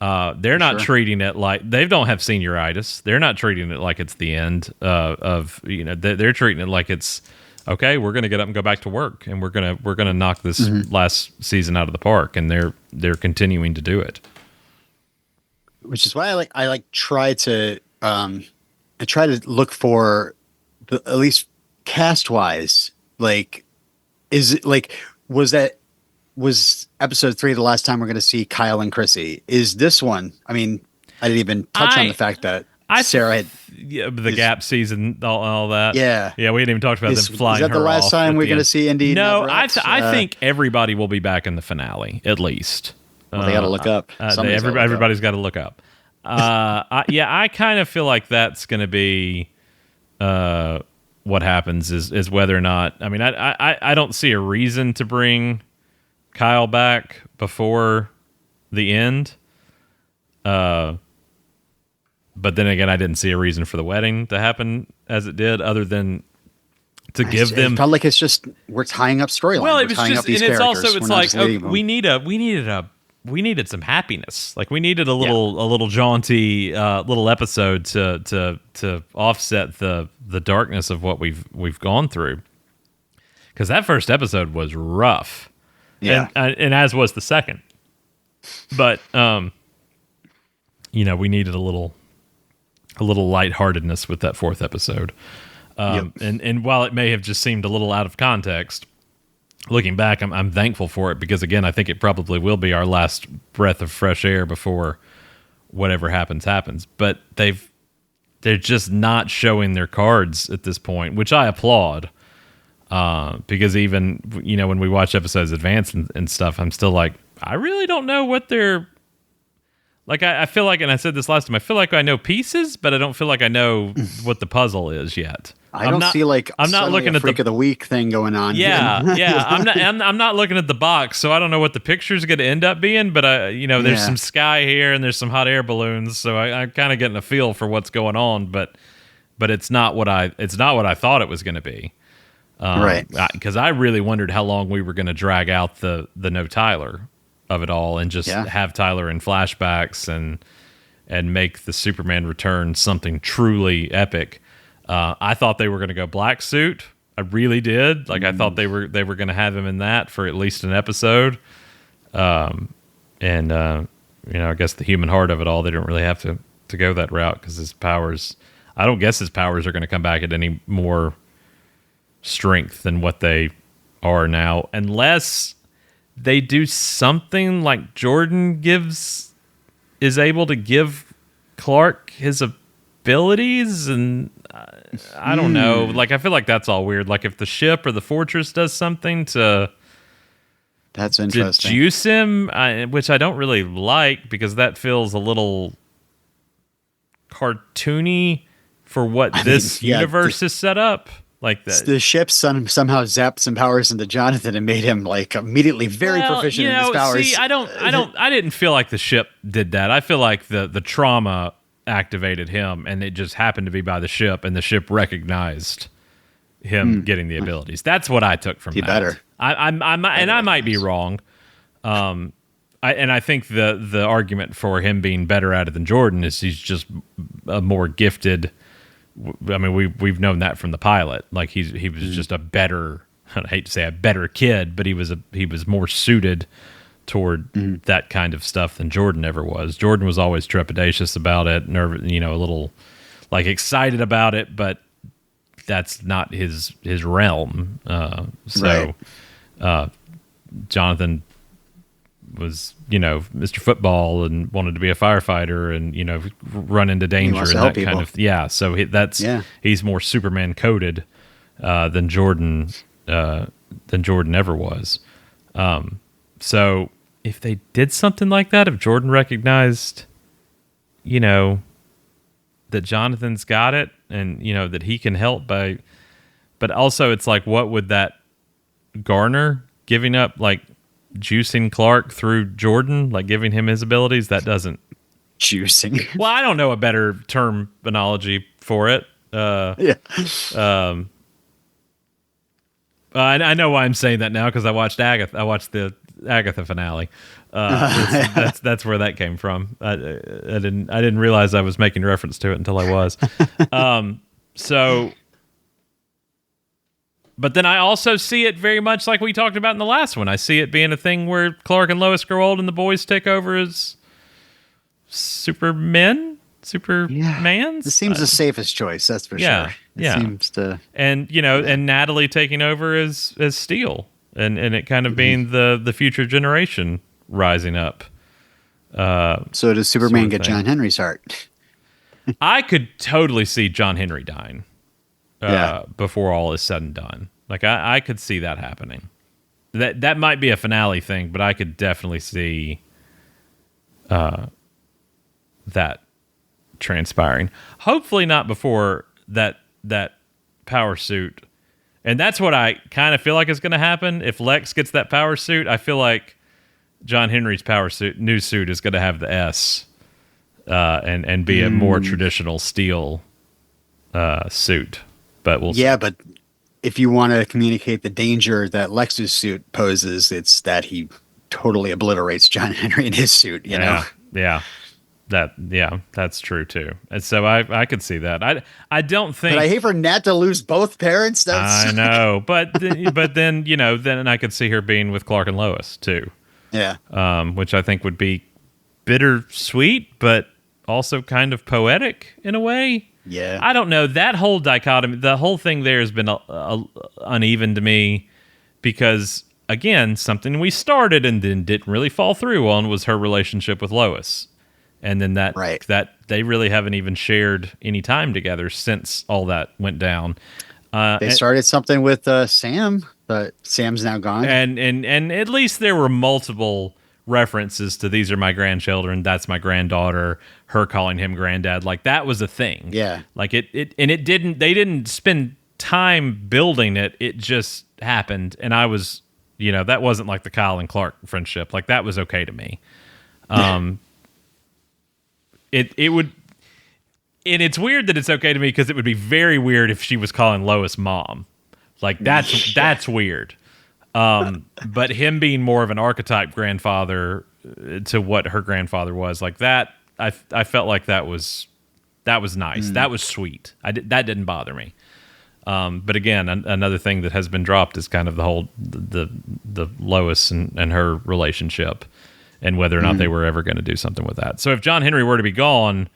They're not treating it like, they don't have senioritis. They're not treating it like it's the end of, they're treating it like it's, okay, we're going to get up and go back to work, and we're going to knock this last season out of the park, and they're continuing to do it. Which is why I try to look for at least cast wise, like, is it like, was episode 3 the last time we're going to see Kyle and Chrissy? Is this one? I mean, I didn't even touch on the fact that Sarah had the Gap season, all that. Yeah, we hadn't even talked about them flying. Is that the last time we're going to see Indy? No, I think everybody will be back in the finale at least. Well, they got to look up. Everybody's got to look up. I kind of feel like that's going to be what happens is whether or not. I mean, I don't see a reason to bring Kyle back before the end. But then again, I didn't see a reason for the wedding to happen as it did, other than to give them. It felt like it's just we're tying up storylines. Well, it we're was tying just, up these and it's characters. also it's like we needed some happiness. Like we needed a little jaunty little episode to offset the darkness of what we've gone through. Because that first episode was rough, and as was the second. But we needed a little lightheartedness with that fourth episode. And while it may have just seemed a little out of context, looking back, I'm thankful for it because, again, I think it probably will be our last breath of fresh air before whatever happens. But they're just not showing their cards at this point, which I applaud. Because even, when we watch episodes advance and stuff, I'm still like, I really don't know what they're... Like, I feel like, and I said this last time, I feel like I know pieces, but I don't feel like I know what the puzzle is yet. I'm not looking at freak of the week thing going on. Yeah. I'm not looking at the box, so I don't know what the picture's going to end up being. But there's some sky here and there's some hot air balloons, so I'm kind of getting a feel for what's going on. But it's not what I thought it was going to be. Right. Because I really wondered how long we were going to drag out the no Tyler of it all and just have Tyler in flashbacks and make the Superman return something truly epic. I thought they were going to go black suit. I really did. Like I thought they were going to have him in that for at least an episode. I guess the human heart of it all, they didn't really have to go that route because his powers, I don't guess his powers are going to come back at any more strength than what they are now, unless they do something like Jordan is able to give Clark his abilities, and I don't know. Like I feel like that's all weird. Like if the ship or the fortress does something that's interesting. To juice him, which I don't really like because that feels a little cartoony for what this universe is set up. Like that. The ship somehow zapped some powers into Jonathan and made him like immediately very proficient in his powers. See, I didn't feel like the ship did that. I feel like the trauma activated him, and it just happened to be by the ship, and the ship recognized him getting the abilities. That's what I took from that. Better. I might be wrong. I think the argument for him being better at it than Jordan is he's just a more gifted. I mean, we've known that from the pilot. Like he was just a better. I hate to say a better kid, but he was more suited toward that kind of stuff than Jordan ever was. Jordan was always trepidatious about it, nervous, a little like excited about it, but that's not his realm. Jonathan was, Mr. Football and wanted to be a firefighter and, run into danger and that kind of, So he's more Superman coded, than Jordan ever was. So if they did something like that, if Jordan recognized, that Jonathan's got it and, that he can help but also it's like, what would that garner giving up, like, juicing Clark through Jordan, like giving him his abilities? That doesn't juicing. Well, I don't know a better terminology for it. I know why I'm saying that now because I watched Agatha. I watched the Agatha finale. That's where that came from. I didn't realize I was making reference to it until I was. But then I also see it very much like we talked about in the last one. I see it being a thing where Clark and Lois grow old and the boys take over as Supermans. This seems the safest choice, that's for sure. It seems to, and and Natalie taking over as Steel, and it kind of being the future generation rising up. So does Superman get John Henry's heart? I could totally see John Henry dying. Before all is said and done. Like I could see that happening. That might be a finale thing, but I could definitely see that transpiring. Hopefully not before that power suit. And that's what I kind of feel like is going to happen. If Lex gets that power suit, I feel like John Henry's new suit is going to have the S and be a more traditional Steel suit. But we'll see. But if you want to communicate the danger that Lex's suit poses, it's that he totally obliterates John Henry in his suit, you know? Yeah. That's true too. And so I could see that. I don't think. But I hate for Nat to lose both parents. I know, but then then I could see her being with Clark and Lois too. Yeah. Which I think would be bittersweet, but also kind of poetic in a way. Yeah. I don't know. That whole dichotomy, the whole thing there has been uneven to me because, again, something we started and then didn't really fall through on was her relationship with Lois. And then that they really haven't even shared any time together since all that went down. They started something with Sam, but Sam's now gone. And at least there were multiple references to these are my grandchildren, that's my granddaughter, her calling him granddad. Like that was a thing. Yeah. Like they didn't spend time building it. It just happened. And I was, that wasn't like the Kyle and Clark friendship. Like that was okay to me. It would, and it's weird that it's okay to me because it would be very weird if she was calling Lois mom. Like that's weird. But him being more of an archetype grandfather to what her grandfather was, like that, I felt like that was nice. That was sweet. That didn't bother me. But again, another thing that has been dropped is kind of the whole the Lois and her relationship and whether or not they were ever going to do something with that. So if John Henry were to be gone,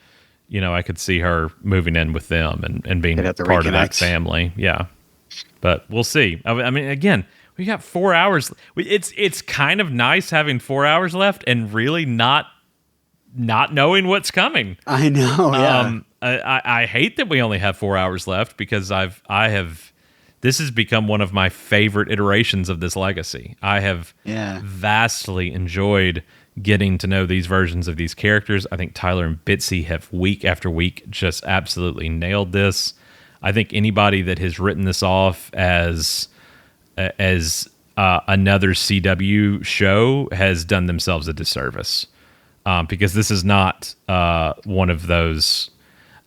I could see her moving in with them and being part of that family. Yeah. But we'll see. I mean, again, we got 4 hours. It's kind of nice having 4 hours left and really not knowing what's coming. I know. Yeah. I hate that we only have 4 hours left because this has become one of my favorite iterations of this legacy. I have vastly enjoyed getting to know these versions of these characters. I think Tyler and Bitsy have week after week just absolutely nailed this. I think anybody that has written this off as another CW show has done themselves a disservice because this is not one of those.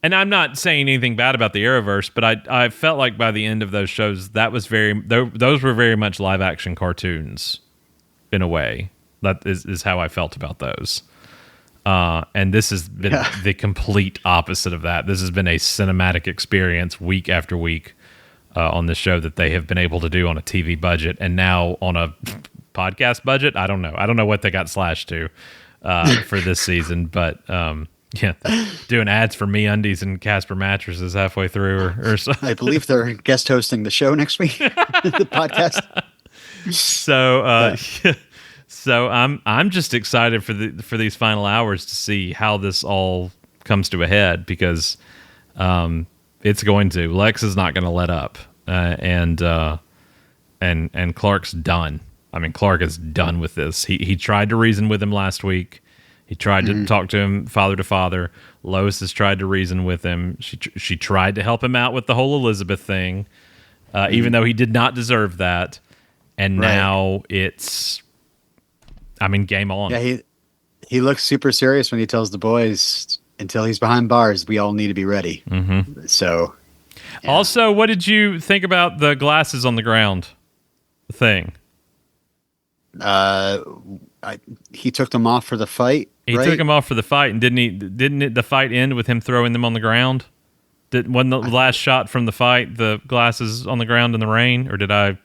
And I'm not saying anything bad about the Arrowverse, but I felt like by the end of those shows, those were very much live action cartoons in a way. That is how I felt about those. And this has been the complete opposite of that. This has been a cinematic experience week after week on the show that they have been able to do on a TV budget and now on a podcast budget. I don't know what they got slashed to for this season, but doing ads for MeUndies and Casper mattresses halfway through or so. I believe they're guest hosting the show next week, the podcast. So I'm just excited for these final hours to see how this all comes to a head because it's going to. Lex is not going to let up, and Clark's done. I mean, Clark is done with this. He tried to reason with him last week. He tried to talk to him father to father. Lois has tried to reason with him. She tried to help him out with the whole Elizabeth thing, even though he did not deserve that. And now it's, game on. Yeah, he looks super serious when he tells the boys, until he's behind bars, we all need to be ready. Mm-hmm. So, yeah. Also, what did you think about the glasses on the ground thing? He took them off for the fight. He took them off for the fight, and didn't the fight end with him throwing them on the ground? Wasn't the last shot from the fight the glasses on the ground in the rain, or did I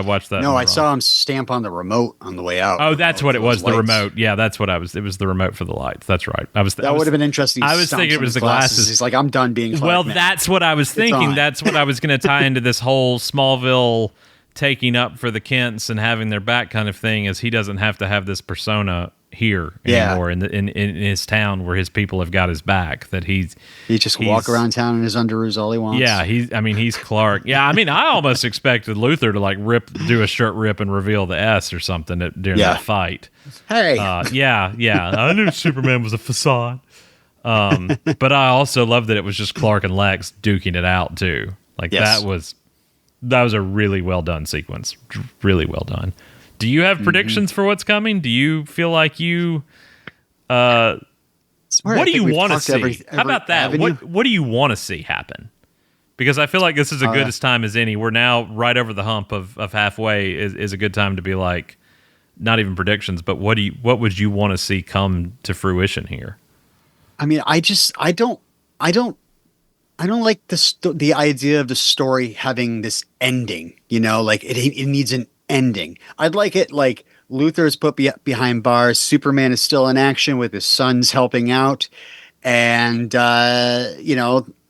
watch that? No, I saw him stamp on the remote on the way out. Oh, that's what it was. The remote. Yeah, that's what it was the remote for the lights. That's right. That would have been interesting. I was thinking it was the glasses. He's like, I'm done being. Well, that's what I was thinking. That's what I was going to tie into this whole Smallville taking up for the Kents and having their back kind of thing, as he doesn't have to have this persona here anymore in his town where his people have got his back. That he just walk around town in his underoos all he wants. Yeah, he's Clark. Yeah, I almost expected Luthor to do a shirt rip and reveal the S or something during that fight. Hey, yeah, I knew Superman was a facade. But I also love that it was just Clark and Lex duking it out too. Like that was a really well done sequence. Really well done. Do you have predictions for what's coming? Do you feel like you what do you want to see? How about that? What do you want to see happen? Because I feel like this is as good as time as any. We're now right over the hump of halfway is a good time to be like, not even predictions, but what would you want to see come to fruition here? I mean, I don't like the idea of the story having this ending, like it needs an ending. I'd like it like Luthor is put behind bars. Superman is still in action with his sons helping out. And,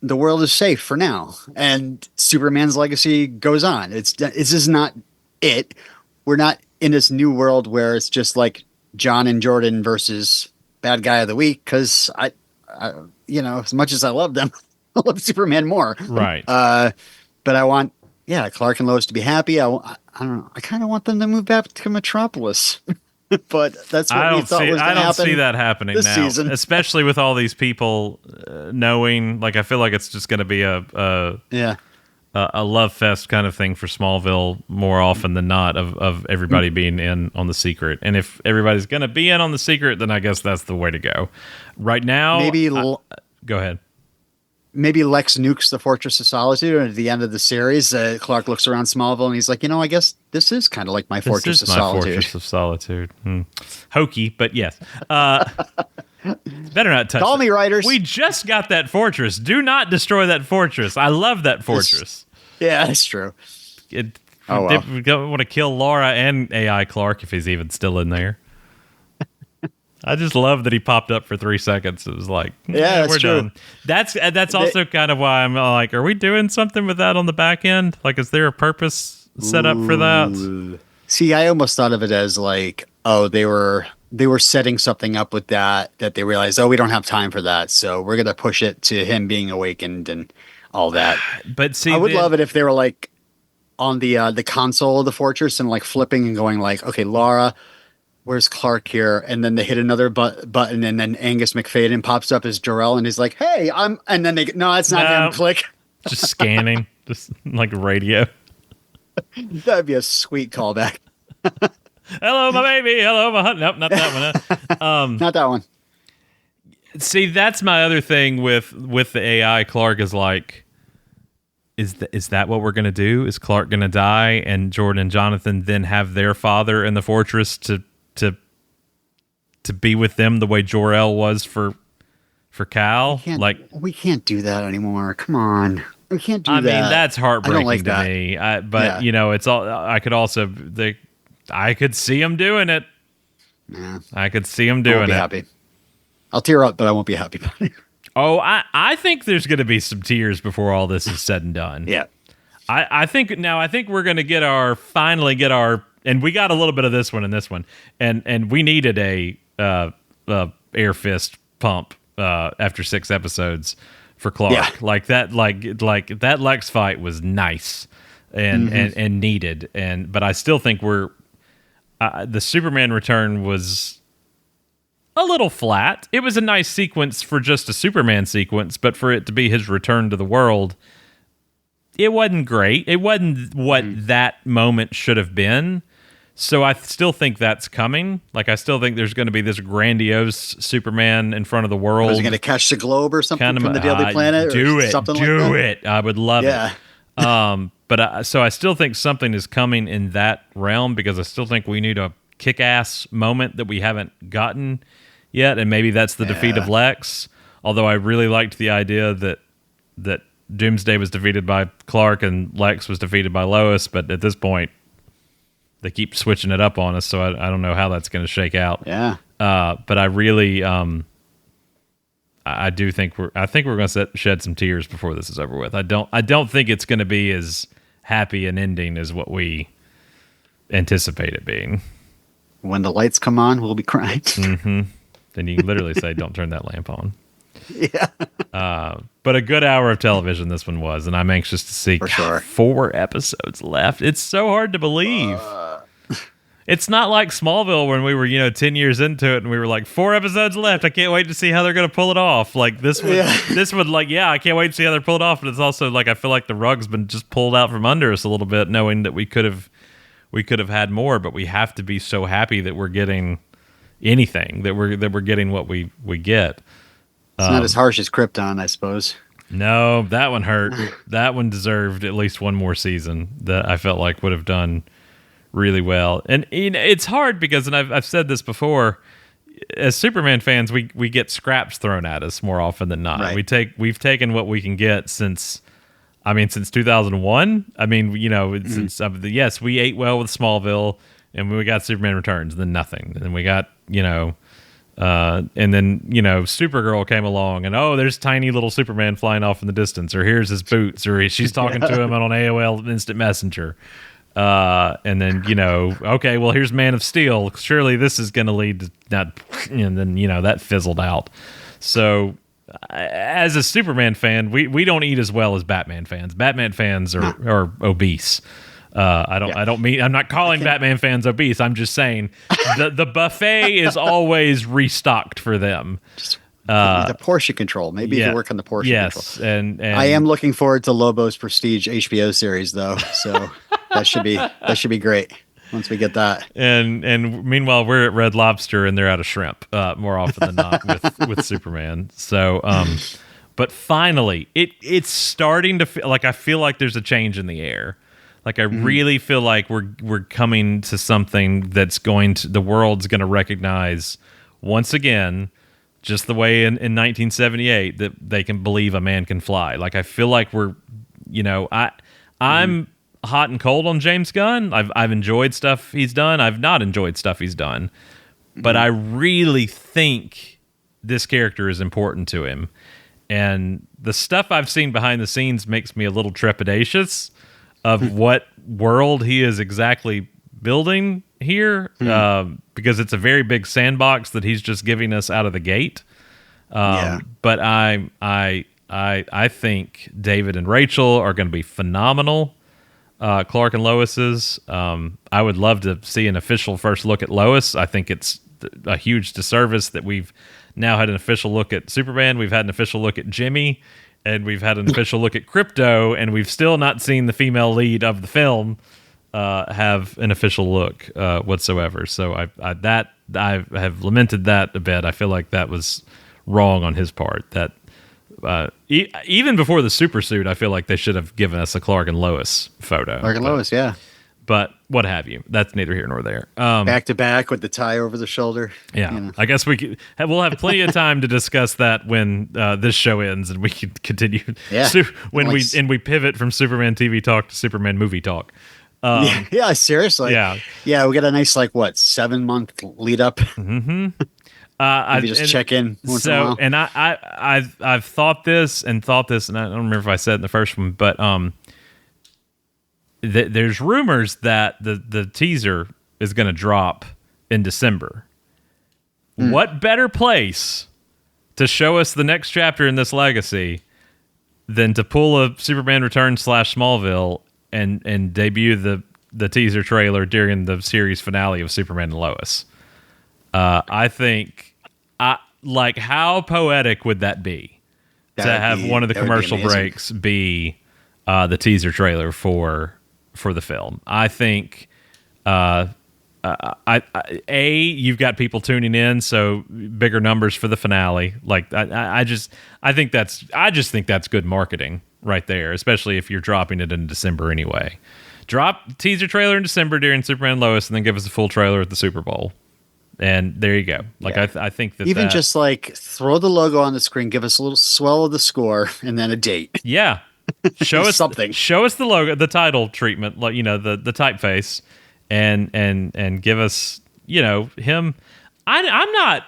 the world is safe for now. And Superman's legacy goes on. This is not it. We're not in this new world where it's just like John and Jordan versus bad guy of the week. Cause I as much as I love them, I love Superman more. Right. But I want, Clark and Lois to be happy. I don't know. I kind of want them to move back to Metropolis. But that's what we thought was going to happen. I don't see that happening this now, season. especially with all these people knowing. Like, I feel like it's just going to be a love fest kind of thing for Smallville more often than not, of everybody being in on the secret. And if everybody's going to be in on the secret, then I guess that's the way to go. Right now, go ahead. Maybe Lex nukes the Fortress of Solitude, and at the end of the series, Clark looks around Smallville and he's like, I guess this is kind of like my Fortress of Solitude. Fortress of Solitude. Hokey, but yes. Better not touch Call me, writers. We just got that fortress. Do not destroy that fortress. I love that fortress. Yeah, that's true. We want to kill Laura and AI Clark if he's even still in there. I just love that he popped up for 3 seconds. It was like, that's we're true. done. That's also kind of why I'm like, are we doing something with that on the back end? Like, is there a purpose set up for that? See, I almost thought of it as like, they were setting something up with that they realized, we don't have time for that, so we're gonna push it to him being awakened and all that. But see, I would love it if they were like on the console of the fortress and like flipping and going like, okay, Laura, where's Clark here? And then they hit another button, and then Angus McFadden pops up as Jor-El, and he's like, hey, and then no, it's not him. Click. Just scanning, just like radio. That'd be a sweet callback. Hello, my baby. Hello, my nope, not that one. Not that one. See, that's my other thing with the AI Clark is like, is that what we're gonna do? Is Clark gonna die, and Jordan and Jonathan then have their father in the fortress to be with them the way Jor-El was for Cal? We can't do that anymore. Come on. We can't do that. I mean, that's heartbreaking to me. But it's all. I could see him doing it. Yeah. I could see him doing it. Happy. I'll tear up, but I won't be happy about it. Oh, I think there's going to be some tears before all this is said and done. Yeah. I think we're going to finally get our, and we got a little bit of this one and this one, and we needed a air fist pump after 6 episodes for Clark. Yeah. Like that Lex fight was nice and needed, but I still think the Superman return was a little flat. It was a nice sequence for just a Superman sequence, but for it to be his return to the world, it wasn't great. It wasn't what that moment should have been. So I still think that's coming. Like, I still think there's going to be this grandiose Superman in front of the world. Was he going to catch the globe or something from the Daily Planet? Do or it. Something do like that? it. I would love it. So I still think something is coming in that realm, because I still think we need a kick-ass moment that we haven't gotten yet, and maybe that's the defeat of Lex. Although I really liked the idea that Doomsday was defeated by Clark and Lex was defeated by Lois, but at this point, they keep switching it up on us, so I don't know how that's going to shake out. Yeah. But I really, I do think we're going to shed some tears before this is over with. I don't think it's going to be as happy an ending as what we anticipate it being. When the lights come on, we'll be crying. Mm-hmm. Then you literally say, "Don't turn that lamp on." Yeah. But a good hour of television this one was, and I'm anxious to see. For sure. 4 episodes left. It's so hard to believe. It's not like Smallville when we were, 10 years into it and we were like, 4 episodes left. I can't wait to see how they're going to pull it off. Like this one, I can't wait to see how they pull it off. But it's also like, I feel like the rug's been just pulled out from under us a little bit, knowing that we could have had more, but we have to be so happy that we're getting anything, that we're getting what we get. It's not as harsh as Krypton, I suppose. No, that one hurt. That one deserved at least one more season that I felt like would have done really well. And it's hard because, and I've said this before, as Superman fans, we get scraps thrown at us more often than not. Right. We've taken what we can get since 2001. Since yes, we ate well with Smallville, and we got Superman Returns, then nothing, and then we got and then Supergirl came along, and there's tiny little Superman flying off in the distance, or here's his boots, or she's talking to him on AOL Instant Messenger. And then, okay, well, here's Man of Steel. Surely this is going to lead to that. And then, that fizzled out. So as a Superman fan, we don't eat as well as Batman fans. Batman fans are obese. I'm not calling Batman fans obese. I'm just saying the buffet is always restocked for them. The portion control. Maybe you can work on the portion control. Yes, and I am looking forward to Lobo's Prestige HBO series, though. So that should be great once we get that. And meanwhile, we're at Red Lobster, and they're out of shrimp more often than not with Superman. So, but finally, it's starting to feel like I feel like there's a change in the air. Like I really feel like we're coming to something that's the world's going to recognize once again. Just the way in 1978 that they can believe a man can fly. Like I feel like I'm hot and cold on James Gunn. I've enjoyed stuff he's done. I've not enjoyed stuff he's done. But I really think this character is important to him. And the stuff I've seen behind the scenes makes me a little trepidatious of what world he is exactly building here, because it's a very big sandbox that he's just giving us out of the gate. But I think David and Rachel are going to be phenomenal. Clark and Lois's. I would love to see an official first look at Lois. I think it's a huge disservice that we've now had an official look at Superman. We've had an official look at Jimmy, and we've had an official look at Krypto, and we've still not seen the female lead of the film have an official look whatsoever. So I have lamented that a bit. I feel like that was wrong on his part. That even before the super suit, I feel like they should have given us a Clark and Lois photo. Lois, yeah. But what have you? That's neither here nor there. Back to back with the tie over the shoulder. Yeah, I guess we'll have plenty of time to discuss that when this show ends, and we can continue. Yeah, when we pivot from Superman TV talk to Superman movie talk. Seriously. Yeah. We got a nice 7-month lead up. Mm-hmm. Check in once in a while. And I've thought this, and I don't remember if I said it in the first one, but there's rumors that the teaser is going to drop in December. What better place to show us the next chapter in this legacy than to pull a Superman Returns / Smallville and debut the teaser trailer during the series finale of Superman and Lois? I think, how poetic would that be to have one of the commercial breaks be the teaser trailer for the film? I think, you've got people tuning in, so bigger numbers for the finale. I just think that's good marketing right there, especially if you're dropping it in December anyway. Drop teaser trailer in December during Superman and Lois, and then give us a full trailer at the Super Bowl. And there you go. I think that even just throw the logo on the screen, give us a little swell of the score, and then a date. Yeah, show us something. Show us the logo, the title treatment, the typeface, and give us him. I'm not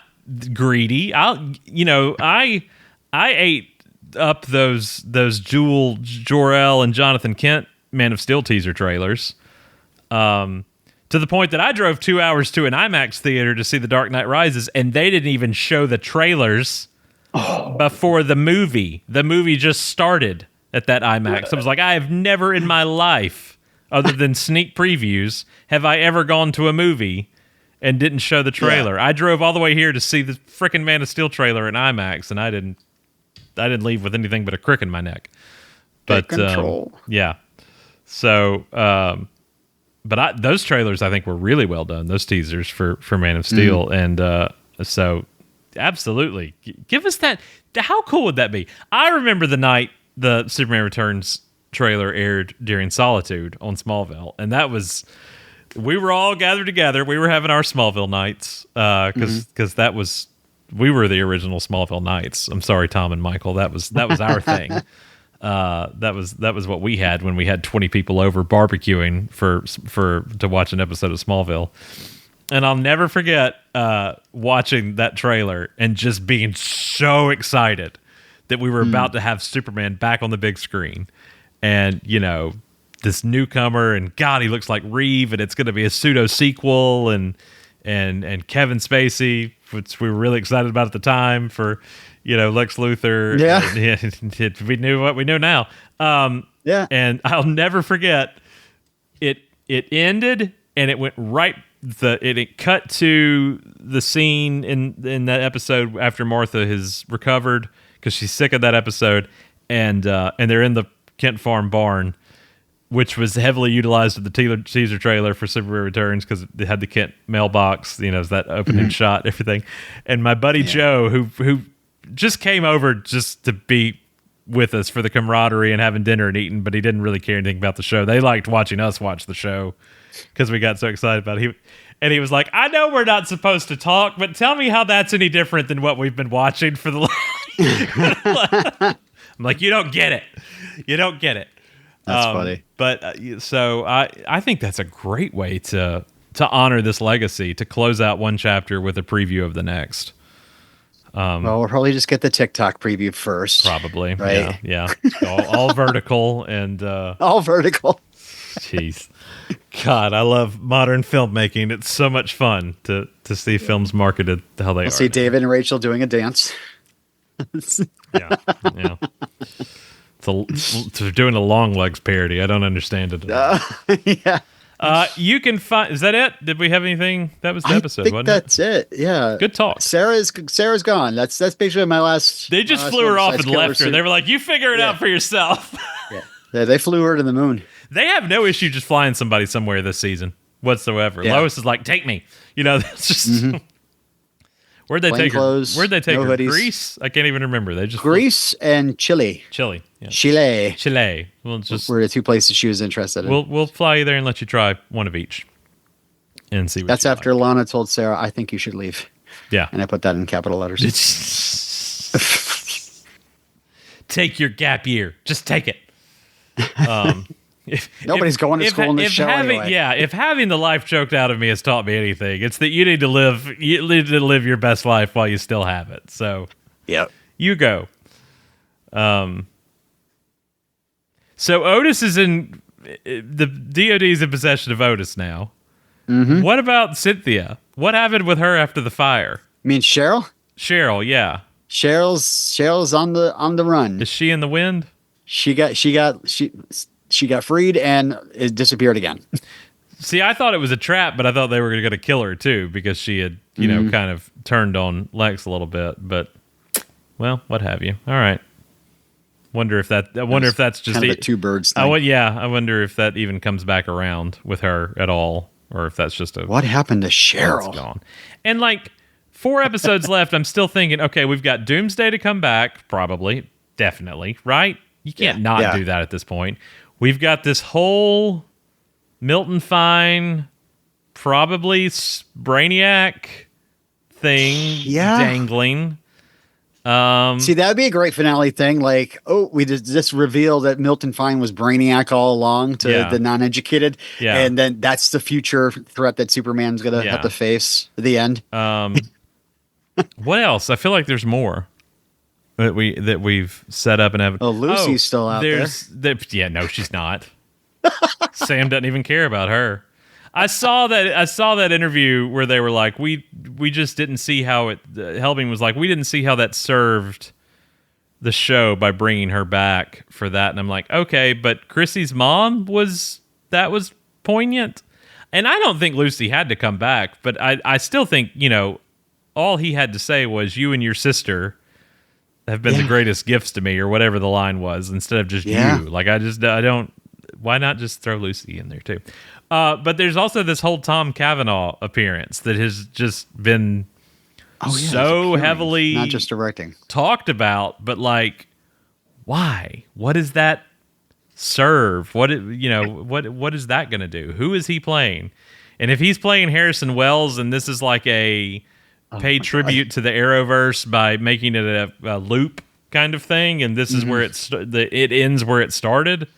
greedy. I ate up those Jewel Jor-El and Jonathan Kent Man of Steel teaser trailers. To the point that I drove 2 hours to an IMAX theater to see The Dark Knight Rises, and they didn't even show the trailers before the movie. The movie just started at that IMAX. I was like, I have never in my life, other than sneak previews, have I ever gone to a movie and didn't show the trailer. I drove all the way here to see the frickin' Man of Steel trailer in IMAX, and I didn't leave with anything but a crick in my neck. But control. So. But those trailers, I think, were really well done. Those teasers for Man of Steel, and so absolutely. Give us that. How cool would that be? I remember the night the Superman Returns trailer aired during Solitude on Smallville, and that was, we were all gathered together. We were having our Smallville nights because that was, we were the original Smallville nights. I'm sorry, Tom and Michael. That was our thing. That was what we had when we had 20 people over barbecuing to watch an episode of Smallville. And I'll never forget watching that trailer and just being so excited that we were about to have Superman back on the big screen. And, this newcomer, and God, he looks like Reeve, and it's going to be a pseudo sequel, and Kevin Spacey, which we were really excited about at the time for, Lex Luthor. Yeah. We knew what we know now. And I'll never forget it ended, and it went right. It cut to the scene in that episode after Martha has recovered because she's sick of that episode, and they're in the Kent Farm barn, which was heavily utilized in the teaser trailer for Superman Returns because it had the Kent mailbox, that opening shot, everything. And my buddy Joe, who just came over just to be with us for the camaraderie and having dinner and eating, but he didn't really care anything about the show. They liked watching us watch the show because we got so excited about it. And he was like, I know we're not supposed to talk, but tell me how that's any different than what we've been watching for the I'm like, you don't get it. You don't get it. That's funny. But so I think that's a great way to honor this legacy, to close out one chapter with a preview of the next. Well, we'll probably just get the TikTok preview first. Probably. Right? Yeah. all vertical and... all vertical. Jeez. God, I love modern filmmaking. It's so much fun to see films marketed how they are. See David and Rachel doing a dance. Yeah. They're doing a Long Legs parody. I don't understand it. Yeah. You can find... Is that it? Did we have anything? That was the episode, wasn't it? That's it. Yeah. Good talk. Sarah's gone. That's basically my last... They just flew her off and left her. They were like, you figure it out for yourself. Yeah, they flew her to the moon. They have no issue just flying somebody somewhere this season whatsoever. Yeah. Lois is like, take me. It's just... Where'd they take her? Where'd they take her? Hoodies. Greece? I can't even remember. They just Greece and Chile. Chile. Yeah. Chile. We'll just were the two places she was interested in. We'll fly you there and let you try one of each, and see. That's after Lana told Sarah, "I think you should leave." Yeah, and I put that in capital letters. Take your gap year. Just take it. Nobody's going to school in this show anyway. Yeah, if having the life choked out of me has taught me anything, it's that you need to live your best life while you still have it. So, you go. So Otis is in the DOD's in possession of Otis now. Mm-hmm. What about Cynthia? What happened with her after the fire? You mean Cheryl? Cheryl, yeah. Cheryl's on the run. Is she in the wind? She got freed and it disappeared again. See, I thought it was a trap, but I thought they were going to kill her too because she had, kind of turned on Lex a little bit. But, well, what have you? All right. I wonder if that's just kind of a two birds thing. I wonder if that even comes back around with her at all, or if that's just what happened to Cheryl? It's gone. And 4 episodes left. I'm still thinking, okay, we've got Doomsday to come back, probably, definitely, right? You can't do that at this point. We've got this whole Milton Fine, probably Brainiac thing dangling. See, that would be a great finale thing. We just revealed that Milton Fine was Brainiac all along to the non-educated. Yeah. And then that's the future threat that Superman's going to have to face at the end. What else? I feel like there's more that we've set up and have. Oh, Lucy's still out there. Yeah, no, she's not. Sam doesn't even care about her. I saw that interview where they were like, we just didn't see how it. Helbing was like, we didn't see how that served the show by bringing her back for that. And I'm like, okay, but Chrissy's mom was poignant, and I don't think Lucy had to come back, but I still think all he had to say was, you and your sister have been the greatest gifts to me, or whatever the line was, instead of just you. I don't. Why not just throw Lucy in there too? But there's also this whole Tom Cavanaugh appearance that has just been so heavily not just directing talked about, but like, why? What does that serve? What is that going to do? Who is he playing? And if he's playing Harrison Wells, and this is like a pay tribute to the Arrowverse by making it a loop kind of thing, and this is where it ends where it started,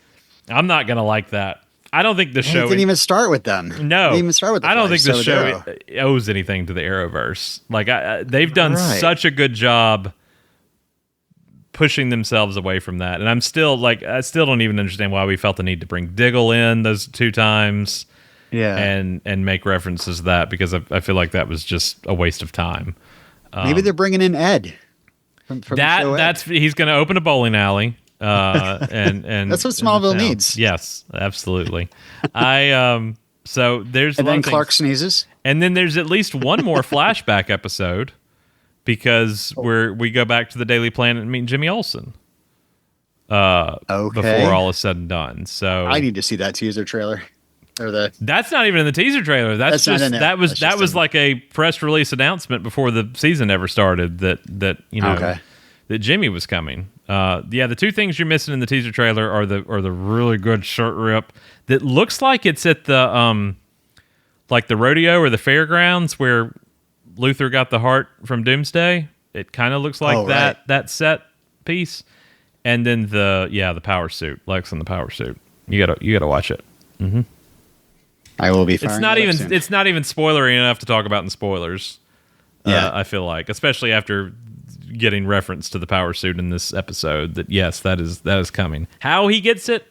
I'm not going to like that. I don't think the show didn't even start with them. No, didn't even start with. I don't think the show owes anything to the Arrowverse. Like they've done such a good job pushing themselves away from that, and I still don't even understand why we felt the need to bring Diggle in those 2 times. Yeah, and make references to that, because I feel like that was just a waste of time. Maybe they're bringing in Ed. From he's going to open a bowling alley. And that's what Smallville needs. Yes, absolutely. So there's and then Clark sneezes, and then there's at least one more flashback episode, because we go back to the Daily Planet and meet Jimmy Olsen. Before all is said and done. So I need to see that teaser trailer. That's not even in the teaser trailer. That's just that was like a press release announcement before the season ever started that that Jimmy was coming. The 2 things you're missing in the teaser trailer are the really good shirt rip that looks like it's at the like the rodeo or the fairgrounds where Luthor got the heart from Doomsday. It kind of looks like that set piece. And then the power suit, Lex in the power suit. You gotta watch it. Mm-hmm. I will be. It's not even spoilery enough to talk about in spoilers. Yeah, I feel like, especially after getting reference to the power suit in this episode, that yes, that is coming. How he gets it?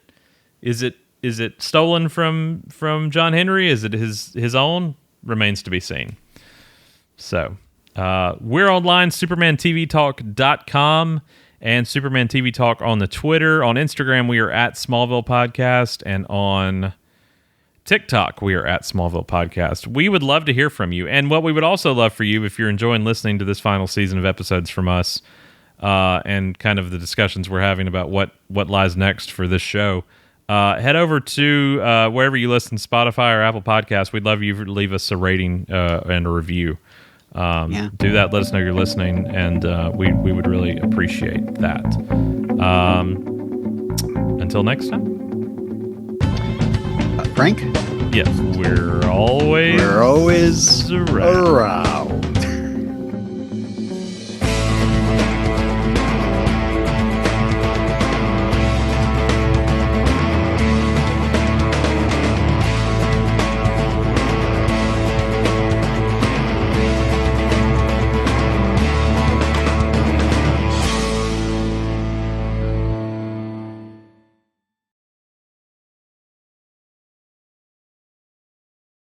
Is it stolen from John Henry? Is it his own? Remains to be seen. So we're online, supermantvtalk.com and Superman TV Talk on the Twitter. On Instagram, we are at Smallville Podcast, and on TikTok, we are at Smallville Podcast. We would love to hear from you. And what we would also love for you, if you're enjoying listening to this final season of episodes from us, and kind of the discussions we're having about what lies next for this show, head over to wherever you listen, Spotify or Apple Podcasts. We'd love you to leave us a rating and a review. Do that. Let us know you're listening, and we would really appreciate that. Until next time. Frank? Yes, we're always around.